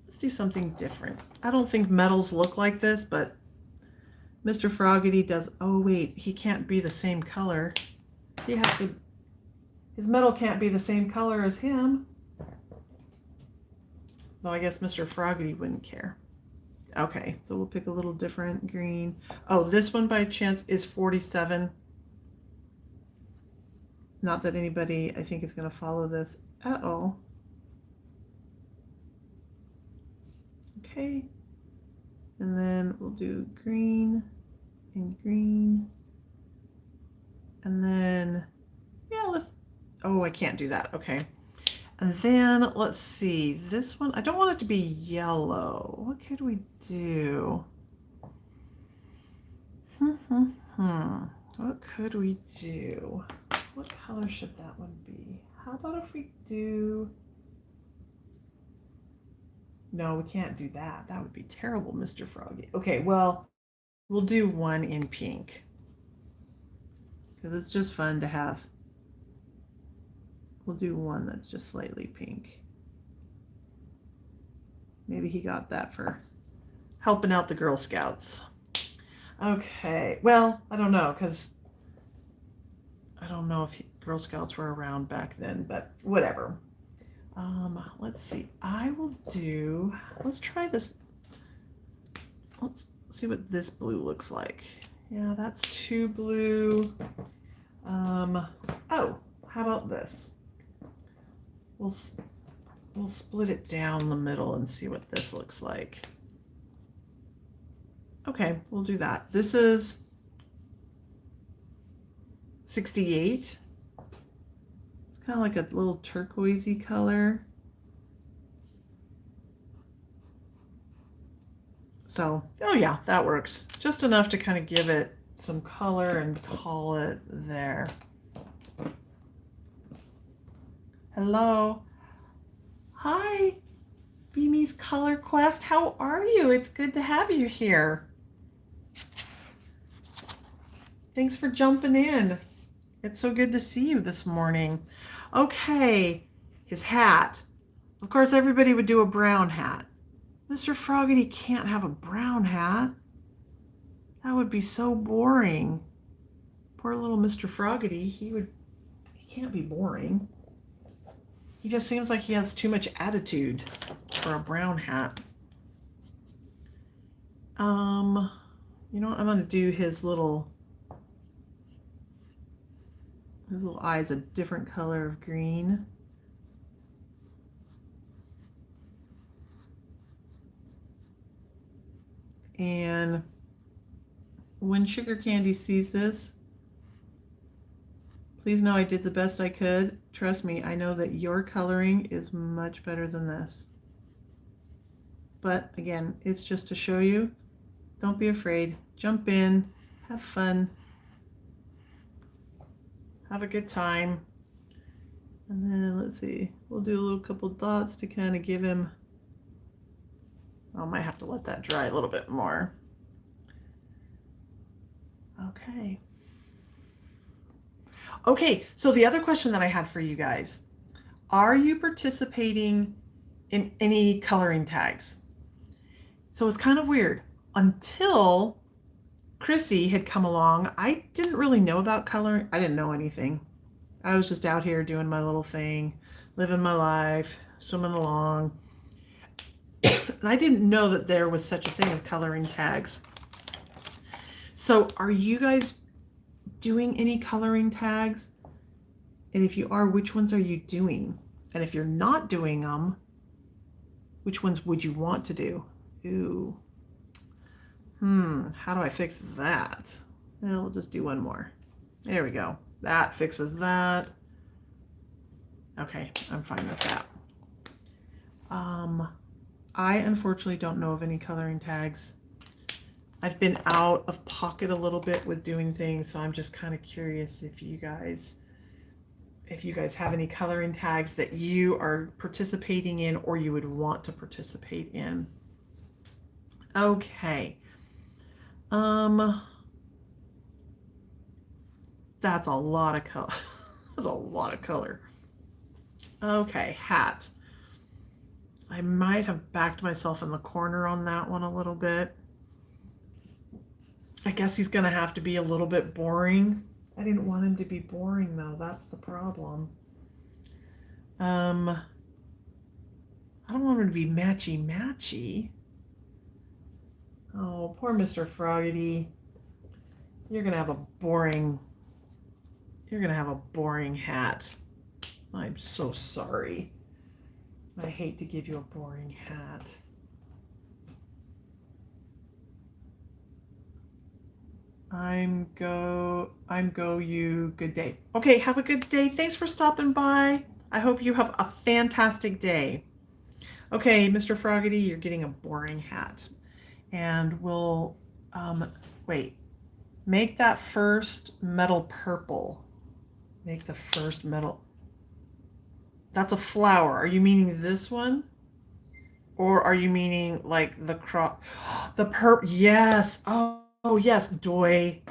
let's do something different. I don't think metals look like this, but Mr. Froggity does. Oh wait, he can't be the same color. He has to, his metal can't be the same color as him. Though I guess Mr. Froggity wouldn't care. Okay, so we'll pick a little different green. Oh, this one by chance is 47. Not that anybody, I think, is going to follow this at all. Okay, and then we'll do green and green. And then, yeah, let's, oh, I can't do that. Okay. And then let's see, this one, I don't want it to be yellow. What could we do? What could we do? What color should that one be? How about if we do, no, we can't do that. That would be terrible, Mr. Froggy. Okay, well, we'll do one in pink. Because it's just fun to have. We'll do one that's just slightly pink. Maybe he got that for helping out the Girl Scouts. Okay, well, I don't know, because I don't know if Girl Scouts were around back then, but whatever. Let's see. I will do, let's try this. Let's see what this blue looks like. Yeah, that's too blue. Oh, how about this? We'll split it down the middle and see what this looks like. Okay, we'll do that. This is 68. It's kind of like a little turquoisey color. So, oh yeah, that works. Just enough to kind of give it some color and call it there. Hello. Hi, Beamy's Color Quest. How are you? It's good to have you here. Thanks for jumping in. It's so good to see you this morning. Okay, his hat. Of course, everybody would do a brown hat. Mr. Froggity can't have a brown hat. That would be so boring. Poor little Mr. Froggity. He can't be boring. He just seems like he has too much attitude for a brown hat. You know what? I'm going to do his little eyes a different color of green. And when Sugar Candy sees this, please know I did the best I could. Trust me, I know that your coloring is much better than this. But again, it's just to show you. Don't be afraid. Jump in. Have fun. Have a good time. And then let's see, we'll do a little couple dots to kind of give him, I might have to let that dry a little bit more. Okay. Okay, so the other question that I had for you guys, are you participating in any coloring tags? So it's kind of weird. Until Chrissy had come along, I didn't really know about coloring. I didn't know anything. I was just out here doing my little thing, living my life, swimming along. And I didn't know that there was such a thing as coloring tags. So are you guys doing any coloring tags? And if you are, which ones are you doing? And if you're not doing them, which ones would you want to do? Ooh. How do I fix that? Well, we'll just do one more. There we go. That fixes that. Okay, I'm fine with that. I unfortunately don't know of any coloring tags. I've been out of pocket a little bit with doing things, so I'm just kind of curious if you guys have any coloring tags that you are participating in or you would want to participate in. Okay. That's a lot of color. That's a lot of color. Okay, hat. I might have backed myself in the corner on that one a little bit. I guess he's gonna have to be a little bit boring. I didn't want him to be boring though, that's the problem. I don't want him to be matchy-matchy. Oh, poor Mr. Froggy. You're gonna have a boring hat. I'm so sorry. I hate to give you a boring hat. I'm go you. Good day. Okay, have a good day. Thanks for stopping by. I hope you have a fantastic day. Okay, Mr. Froggy, you're getting a boring hat. And we'll wait. Make that first metal purple. Make the first metal. That's a flower. Are you meaning this one? Or are you meaning like the crop? The perp. Yes. Oh, yes. Doy.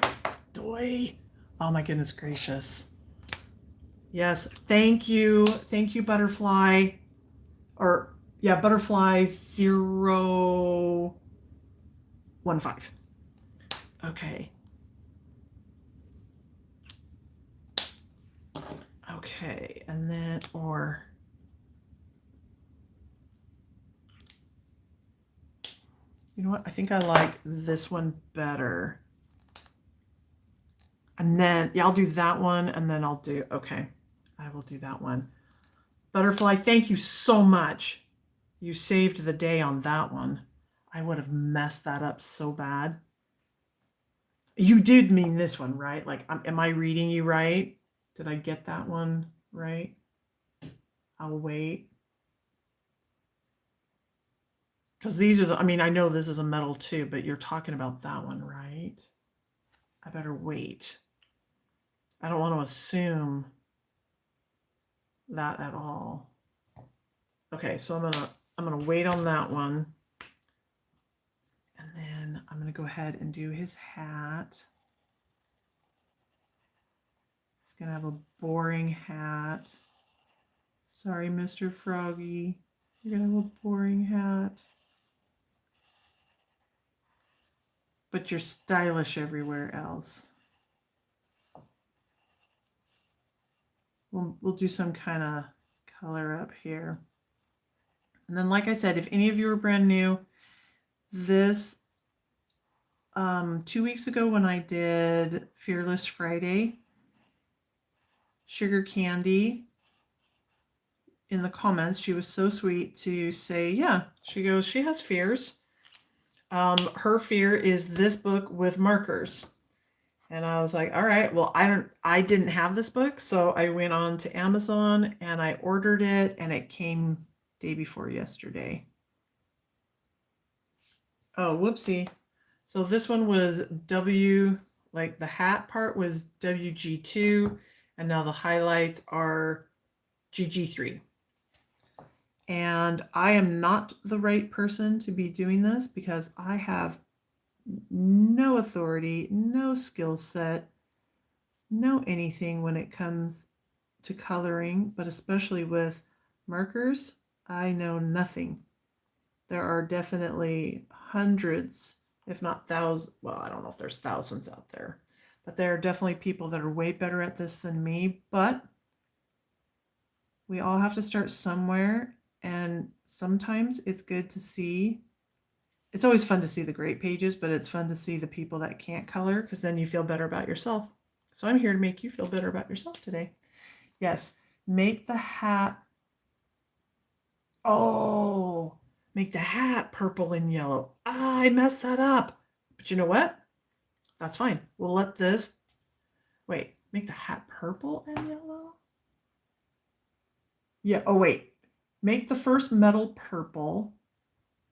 Doy. Oh, my goodness gracious. Yes. Thank you. Thank you, Butterfly. Or, yeah, Butterfly 015. Okay. Okay. And then, or. You know what? I think I like this one better. And then, yeah, I'll do that one, and then I'll do, okay, I will do that one. Butterfly, thank you so much. You saved the day on that one. I would have messed that up so bad. You did mean this one, right? Like, am I reading you right? Did I get that one right? I'll wait. Because these are the, I mean, I know this is a metal too, but you're talking about that one, right? I better wait. I don't want to assume that at all. Okay, so I'm gonna wait on that one. And then I'm gonna go ahead and do his hat. He's gonna have a boring hat. Sorry, Mr. Froggy. You're gonna have a boring hat. But you're stylish everywhere else. We'll do some kind of color up here. And then, like I said, if any of you are brand new, this 2 weeks ago when I did Fearless Friday, Sugar Candy, in the comments, she was so sweet to say, yeah, she goes, she has fears. Her fear is this book with markers. And I was like, all right, well, I didn't have this book. So I went on to Amazon and I ordered it and it came day before yesterday. Oh, whoopsie. So this one was like the hat part was WG2. And now the highlights are GG3. And I am not the right person to be doing this because I have no authority, no skill set, no anything when it comes to coloring, but especially with markers, I know nothing. There are definitely hundreds, if not thousands. Well, I don't know if there's thousands out there, but there are definitely people that are way better at this than me. But we all have to start somewhere, and sometimes it's good to see. It's always fun to see the great pages, but it's fun to see the people that can't color because then you feel better about yourself. So I'm here to make you feel better about yourself today. Yes, make the hat. Oh, make the hat purple and yellow. Ah, I messed that up. But you know what? That's fine. We'll let this. Wait, make the hat purple and yellow? Yeah, oh wait. Make the first metal purple,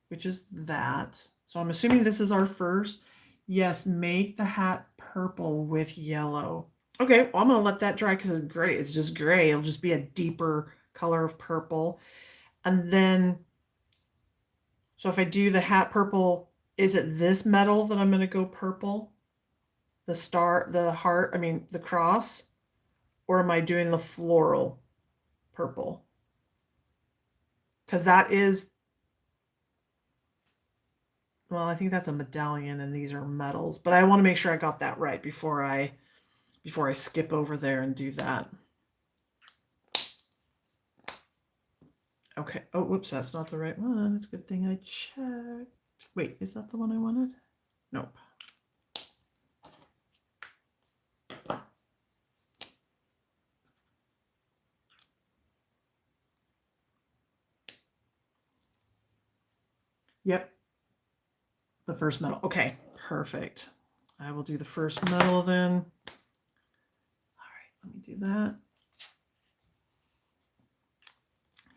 which is that. So I'm assuming this is our first. Yes, make the hat purple with yellow. Okay, well, I'm going to let that dry because it's gray. It's just gray. It'll just be a deeper color of purple. And then, so if I do the hat purple, is it this metal that I'm going to go purple? The star, the heart, I mean, the cross? Or am I doing the floral purple? Because that is, well, I think that's a medallion and these are metals. But I want to make sure I got that right before I skip over there and do that. Okay. Oh, whoops, that's not the right one. It's a good thing I checked. Wait, is that the one I wanted? Nope. Yep. The first metal. Okay, perfect. I will do the first metal then. All right, let me do that.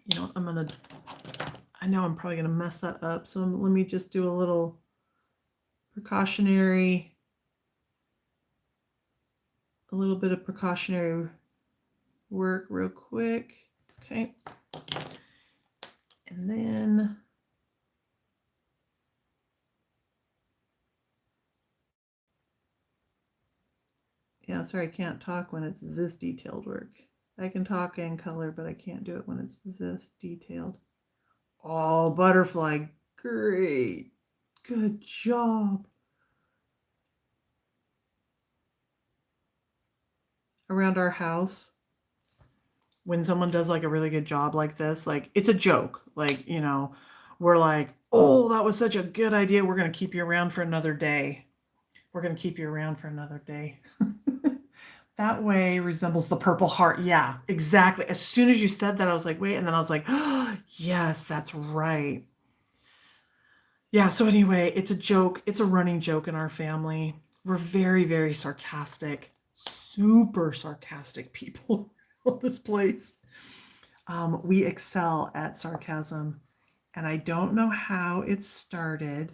You know, I know I'm probably gonna mess that up, so let me just do a little precautionary, a little bit of precautionary work real quick. Okay. And then yeah, sorry, I can't talk when it's this detailed work. I can talk and color, but I can't do it when it's this detailed. Oh, butterfly, great. Good job. Around our house, when someone does like a really good job like this, like it's a joke. Like, you know, we're like, oh, that was such a good idea. We're going to keep you around for another day. We're going to keep you around for another day. That way resembles the purple heart. Yeah, exactly. As soon as you said that, I was like, wait. And then I was like, oh, yes, that's right. Yeah, so anyway, it's a joke. It's a running joke in our family. We're very, very sarcastic, super sarcastic people on this place. We excel at sarcasm, and I don't know how it started.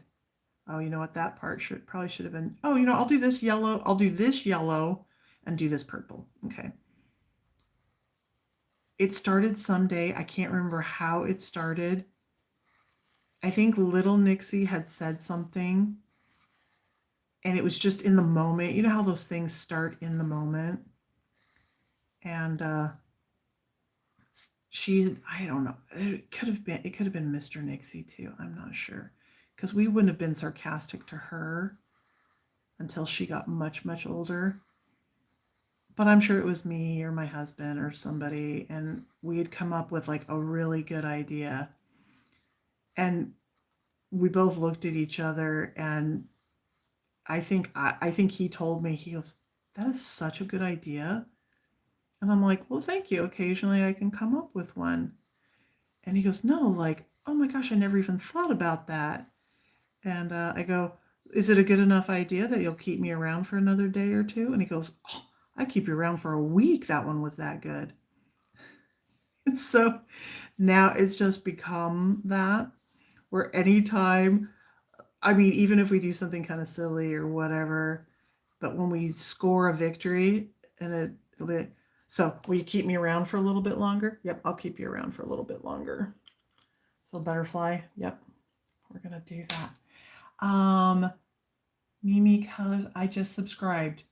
Oh, you know what? That part probably should have been. Oh, you know, I'll do this yellow. I'll do this yellow and do this purple. Okay. It started someday. I can't remember how it started. I think little Nixie had said something, and it was just in the moment. You know how those things start in the moment? And I don't know. It could have been Mr. Nixie too. I'm not sure. Because we wouldn't have been sarcastic to her until she got much, much older. But I'm sure it was me or my husband or somebody, and we had come up with like a really good idea. And we both looked at each other, and I think he told me, he goes, that is such a good idea. And I'm like, well, thank you. Occasionally I can come up with one. And he goes, no, like, oh my gosh, I never even thought about that. And I go, is it a good enough idea that you'll keep me around for another day or two? And he goes, oh, I keep you around for a week. That one was that good. And so now it's just become that, where anytime, I mean, even if we do something kind of silly or whatever, but when we score a victory, and it'll be, So will you keep me around for a little bit longer? Yep, I'll keep you around for a little bit longer. So butterfly, yep, we're gonna do that. Mimi Colors, I just subscribed.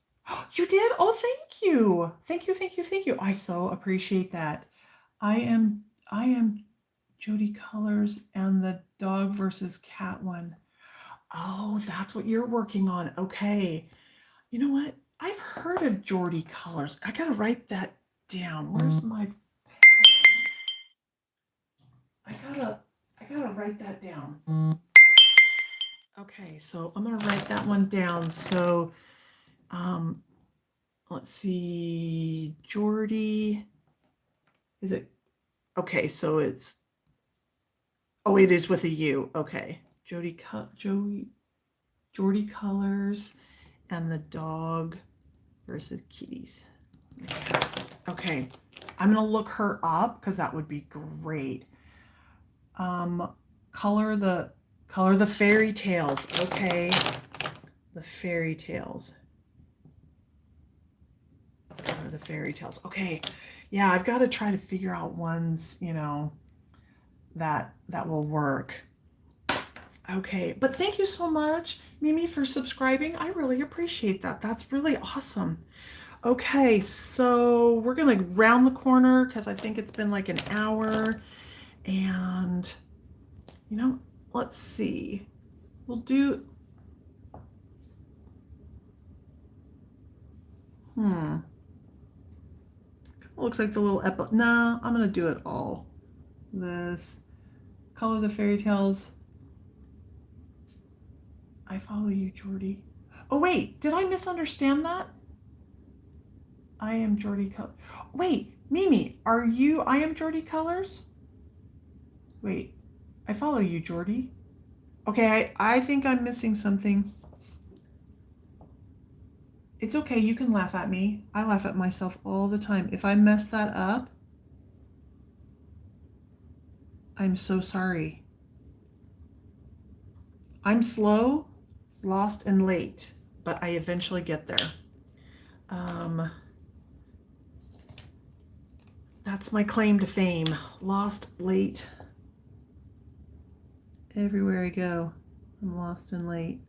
You did? Oh, thank you. Thank you, thank you, thank you. I so appreciate that. I am Jody Colors and the dog versus cat one. Oh, that's what you're working on. Okay. You know what? I've heard of Jordy Colors. I gotta write that down. Where's my pen? I gotta write that down. Okay, so I'm gonna write that one down. So let's see, Jordy. Is it okay? So it's it is with a U. Okay, Jordy Colors and the dog versus kitties. Okay, I'm gonna look her up because that would be great. Color the fairy tales. Okay, the fairy tales. Color the fairy tales. Okay, yeah, I've got to try to figure out ones, that will work. Okay, but thank you so much, Mimi, for subscribing. I really appreciate that. That's really awesome. Okay, so we're gonna round the corner because I think it's been like an hour, and let's see. We'll do. Looks like the little epilogue. No, I'm gonna do it all. This color the fairy tales. I follow you, Jordy. Oh wait, did I misunderstand that? I am Jordy Color. Wait, Mimi, are you? I am Jordy Colors. Wait, I follow you, Jordy. Okay, I think I'm missing something. It's okay, you can laugh at me. I laugh at myself all the time. If I mess that up, I'm so sorry. I'm slow, lost, and late, but I eventually get there. That's my claim to fame. Lost, late. Everywhere I go, I'm lost and late.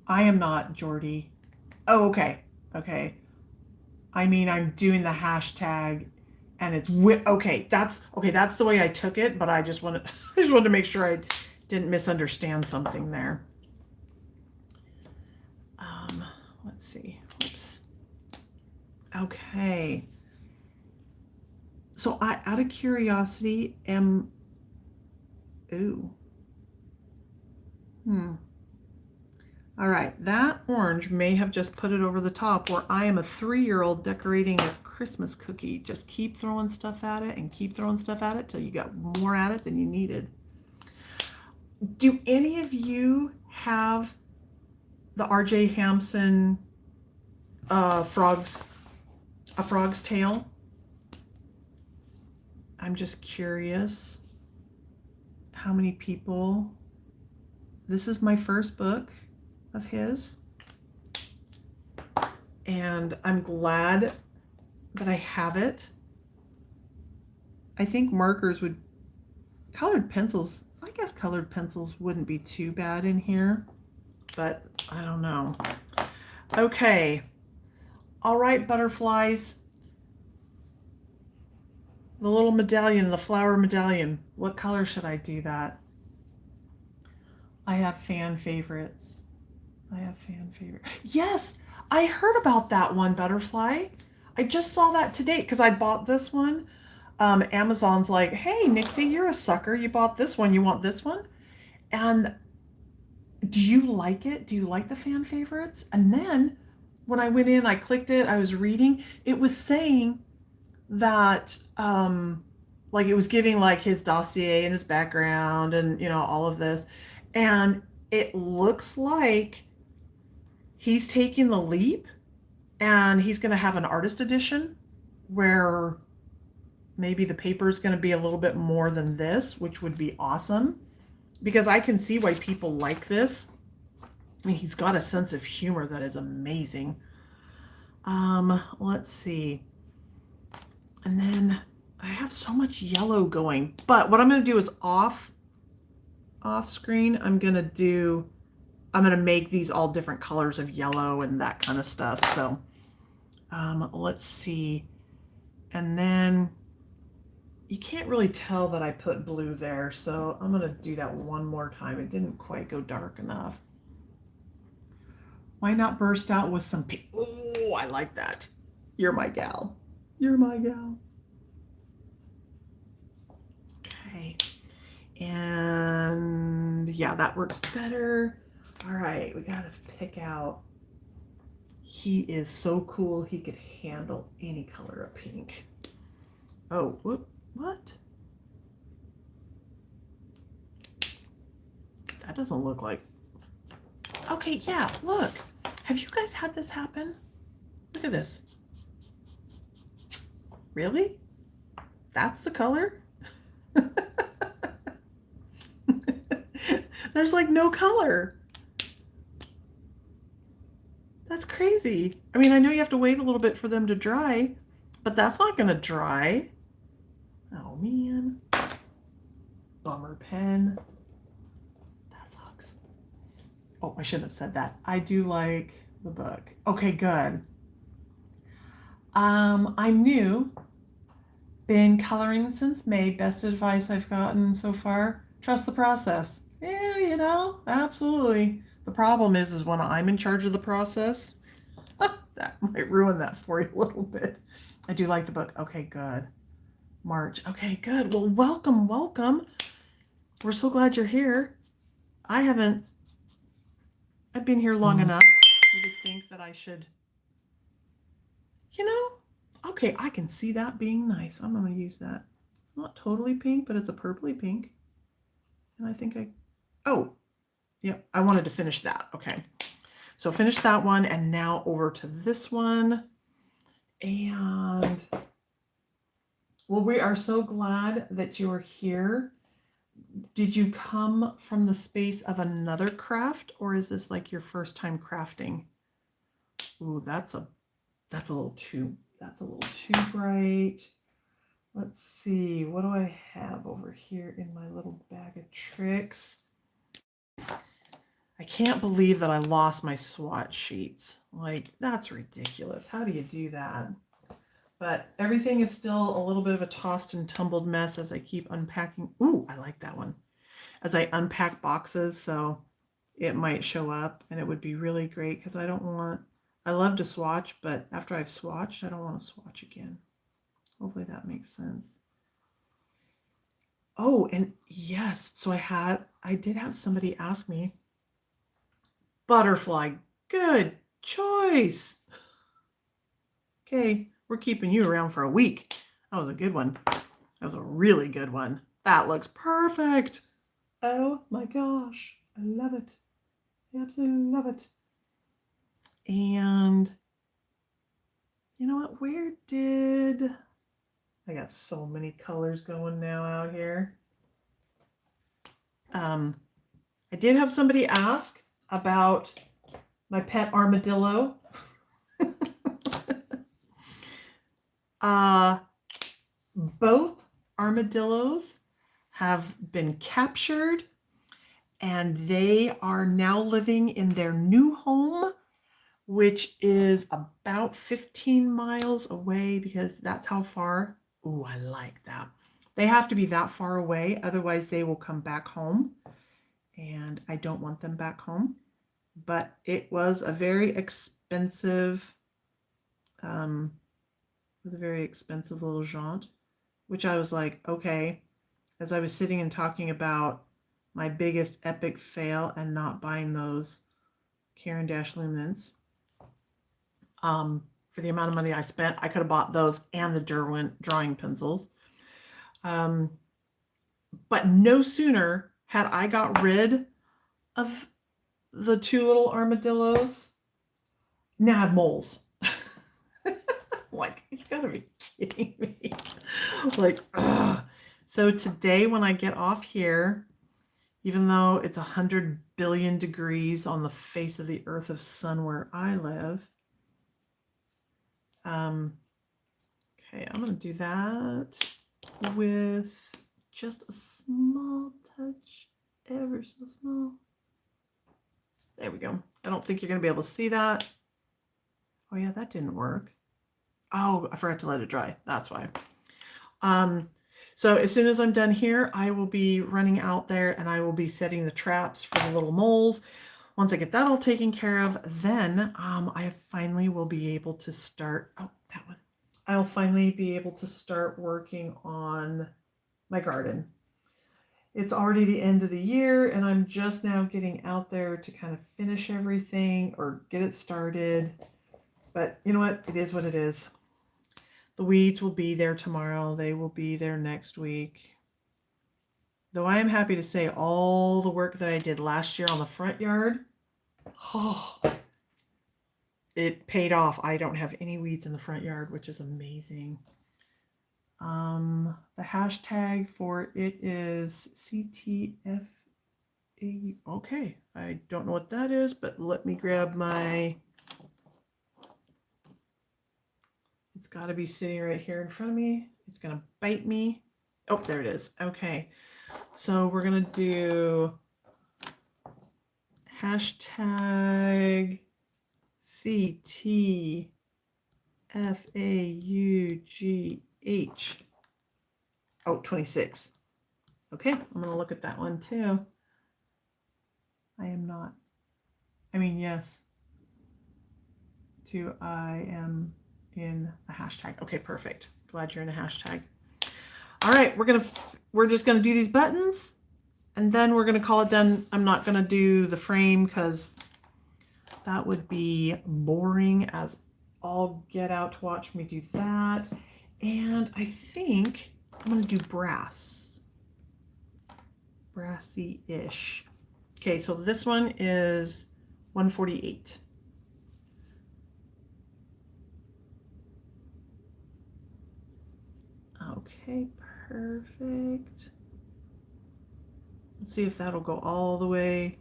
I am not Jordy. Oh, okay. Okay. I mean, I'm doing the hashtag and it's okay. That's the way I took it, but I just wanted to make sure I didn't misunderstand something there. Let's see. Oops. Okay. So I, out of curiosity, am. Ooh. All right, that orange may have just put it over the top where I am a 3-year-old decorating a Christmas cookie. Just keep throwing stuff at it and keep throwing stuff at it till you got more at it than you needed. Do any of you have the R.J. Hampson A Frog's Tale? I'm just curious how many people. This is my first book of his, and I'm glad that I have it. I think colored pencils, I guess colored pencils wouldn't be too bad in here, but I don't know. Okay. All right, butterflies. The little medallion, the flower medallion. What color should I do that? I have fan favorites. Yes, I heard about that one, butterfly. I just saw that today because I bought this one. Amazon's like, hey, Nixie, you're a sucker. You bought this one. You want this one? And do you like it? Do you like the fan favorites? And then when I went in, I clicked it, I was reading, it was saying that like it was giving like his dossier and his background and all of this. And it looks like he's taking the leap and he's going to have an artist edition where maybe the paper is going to be a little bit more than this, which would be awesome because I can see why people like this. I mean, he's got a sense of humor that is amazing. Let's see. And then I have so much yellow going, but what I'm going to do is off screen, I'm going to make these all different colors of yellow and that kind of stuff. So, let's see. And then you can't really tell that I put blue there, so I'm going to do that one more time. It didn't quite go dark enough. Why not burst out with some pink? Oh, I like that. You're my gal. You're my gal. Okay. And yeah, that works better. All right, we got to pick out. He is so cool. He could handle any color of pink. Oh, what? That doesn't look like. Okay, yeah, look. Have you guys had this happen? Look at this. Really? That's the color? There's like no color. That's crazy. I mean, I know you have to wait a little bit for them to dry, but that's not going to dry. Oh, man. Bummer pen. That sucks. Oh, I shouldn't have said that. I do like the book. Okay, good. I'm new. Been coloring since May. Best advice I've gotten so far. Trust the process. Yeah, you know, absolutely. The problem is when I'm in charge of the process, that might ruin that for you a little bit. I do like the book. Okay, good. March. Okay, good. Well, welcome, welcome. We're so glad you're here. I've been here long enough. You would think that I should, you know, okay, I can see that being nice. I'm going to use that. It's not totally pink, but it's a purpley pink. And I think oh, yeah, I wanted to finish that. Okay. So finish that one, and now over to this one. And well, we are so glad that you're here. Did you come from the space of another craft, or is this like your first time crafting? Ooh, that's a little too bright. Let's see, what do I have over here in my little bag of tricks? I can't believe that I lost my swatch sheets. Like, that's ridiculous. How do you do that? But everything is still a little bit of a tossed and tumbled mess as I keep unpacking. Ooh, I like that one. As I unpack boxes, so it might show up, and it would be really great because I love to swatch, but after I've swatched, I don't want to swatch again. Hopefully that makes sense. Oh, and yes, so I did have somebody ask me, butterfly, good choice. Okay, we're keeping you around for a week. That was a good one. That was a really good one. That looks perfect. Oh my gosh, I love it. I absolutely love it. And you know what? I got so many colors going now out here. I did have somebody ask about my pet armadillo. Both armadillos have been captured, and they are now living in their new home, which is about 15 miles away, because that's how far. Ooh, I like that. They have to be that far away, otherwise they will come back home, and I don't want them back home. But it was a very expensive little jaunt, which I was like, okay, as I was sitting and talking about my biggest epic fail and not buying those Caran d'Ache luminants, for the amount of money I spent, I could have bought those and the Derwent drawing pencils. But no sooner had I got rid of the two little armadillos, now I have moles. Like, you gotta be kidding me. Like, ugh. So today when I get off here, even though it's 100 billion degrees on the face of the earth of sun where I live. Okay, I'm going to do that with just a small touch, ever so small. There we go. I don't think you're going to be able to see that. Oh yeah, that didn't work. Oh, I forgot to let it dry. That's why. So as soon as I'm done here, I will be running out there and I will be setting the traps for the little moles. Once I get that all taken care of, then I finally will be able to start. Oh, that one. I'll finally be able to start working on my garden. It's already the end of the year and I'm just now getting out there to kind of finish everything or get it started. But you know what? It is what it is. The weeds will be there tomorrow. They will be there next week. Though I am happy to say all the work that I did last year on the front yard, oh, it paid off. I don't have any weeds in the front yard, which is amazing. The hashtag for it is CTFAU. Okay, I don't know what that is, but let me grab my... It's got to be sitting right here in front of me. It's going to bite me. Oh, there it is. Okay. So we're going to do hashtag CTFAUGH. Oh, 26. Okay, I'm going to look at that one too. I am not. I mean, yes. I am in a hashtag. Okay, perfect. Glad you're in a hashtag. All right, we're just gonna do these buttons, and then we're gonna call it done. I'm not gonna do the frame because that would be boring as all get out to watch me do that. And I think I'm gonna do brass, brassy-ish. Okay, so this one is 148. Okay, perfect. Let's see if that'll go all the way.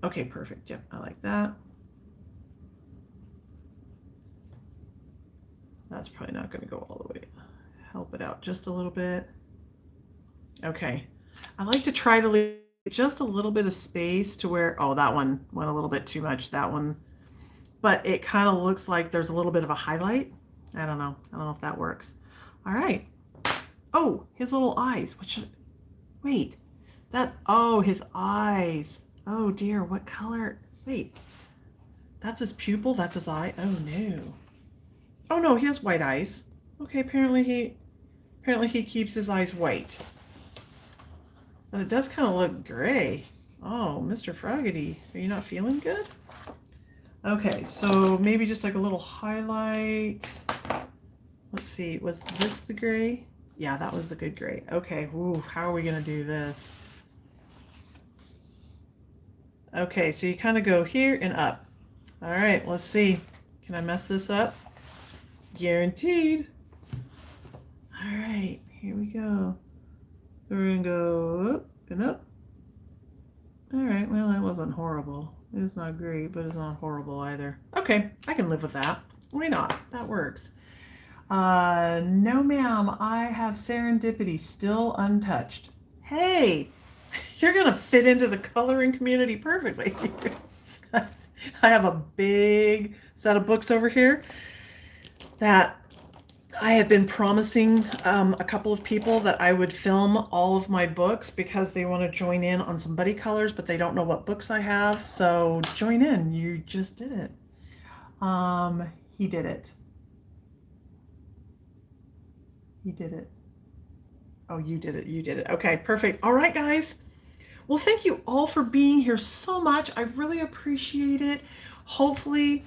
Okay, perfect. Yep, I like that. That's probably not going to go all the way. Help it out just a little bit. Okay. I like to try to leave just a little bit of space to where, oh, that one went a little bit too much, that one. But it kind of looks like there's a little bit of a highlight. I don't know. I don't know if that works. All right. Oh, his little eyes. Wait. Oh, his eyes. Oh dear, what color? Wait. That's his pupil? That's his eye? Oh no. Oh no, he has white eyes. Okay, apparently he keeps his eyes white. But it does kind of look gray. Oh, Mr. Froggy, are you not feeling good? Okay, so maybe just like a little highlight. Let's see, was this the gray? Yeah, that was the good gray. Okay, ooh, how are we gonna do this? Okay, so you kind of go here and up. All right, let's see. Can I mess this up? Guaranteed. All right, here we go. So we're gonna go up and up. All right, well, that wasn't horrible. It's not great, but it's not horrible either. Okay, I can live with that. Why not? That works. No ma'am, I have serendipity still untouched. Hey, you're gonna fit into the coloring community perfectly. I have a big set of books over here that I have been promising a couple of people that I would film all of my books because they want to join in on some buddy colors, but they don't know what books I have. So join in. You just did it. He did it. He did it. Oh, you did it. You did it. Okay, perfect. All right, guys. Well, thank you all for being here so much. I really appreciate it. Hopefully,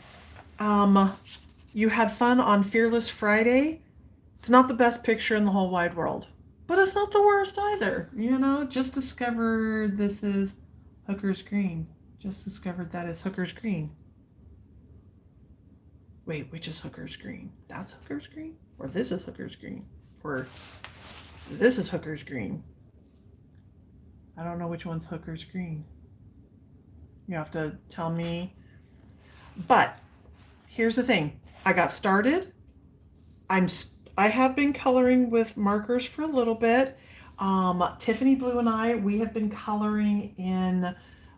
you had fun on Fearless Friday. It's not the best picture in the whole wide world, but it's not the worst either. You know, just discovered this is Hooker's Green. Just discovered that is Hooker's Green. Wait, which is Hooker's Green? That's Hooker's Green? Or this is Hooker's Green? Or this is Hooker's Green? I don't know which one's Hooker's green. You have to tell me. But here's the thing. I got started. I'm I have been coloring with markers for a little bit. Tiffany Blue and I, we have been coloring in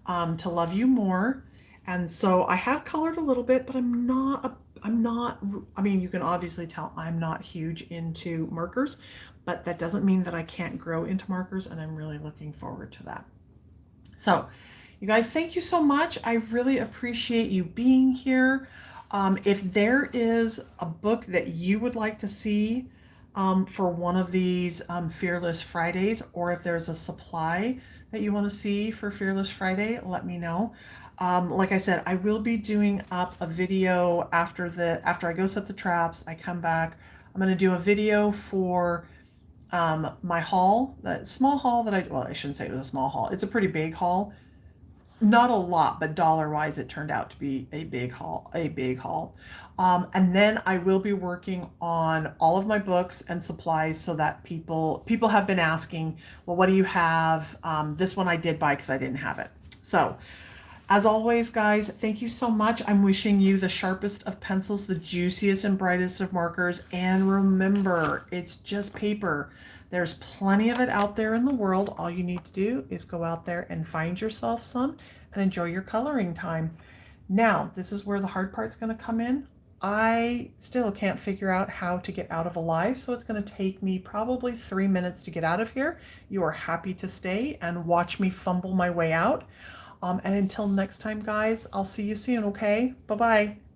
To Love You More. And so I have colored a little bit, but I'm not, I mean, you can obviously tell I'm not huge into markers, but that doesn't mean that I can't grow into markers, and I'm really looking forward to that. So, you guys, thank you so much. I really appreciate you being here. If there is a book that you would like to see for one of these Fearless Fridays, or if there's a supply that you want to see for Fearless Friday, let me know. Like I said, I will be doing up a video after I go set the traps. I come back. I'm going to do a video for my haul, that small haul that well, I shouldn't say it was a small haul. It's a pretty big haul. Not a lot, but dollar wise, it turned out to be a big haul, a big haul. And then I will be working on all of my books and supplies so that people have been asking, well, what do you have? This one I did buy because I didn't have it. So as always, guys, thank you so much. I'm wishing you the sharpest of pencils, the juiciest and brightest of markers. And remember, it's just paper. There's plenty of it out there in the world. All you need to do is go out there and find yourself some and enjoy your coloring time. Now, this is where the hard part's going to come in. I still can't figure out how to get out of Alive, so it's going to take me probably 3 minutes to get out of here. You are happy to stay and watch me fumble my way out. And until next time, guys, I'll see you soon, okay? Bye-bye.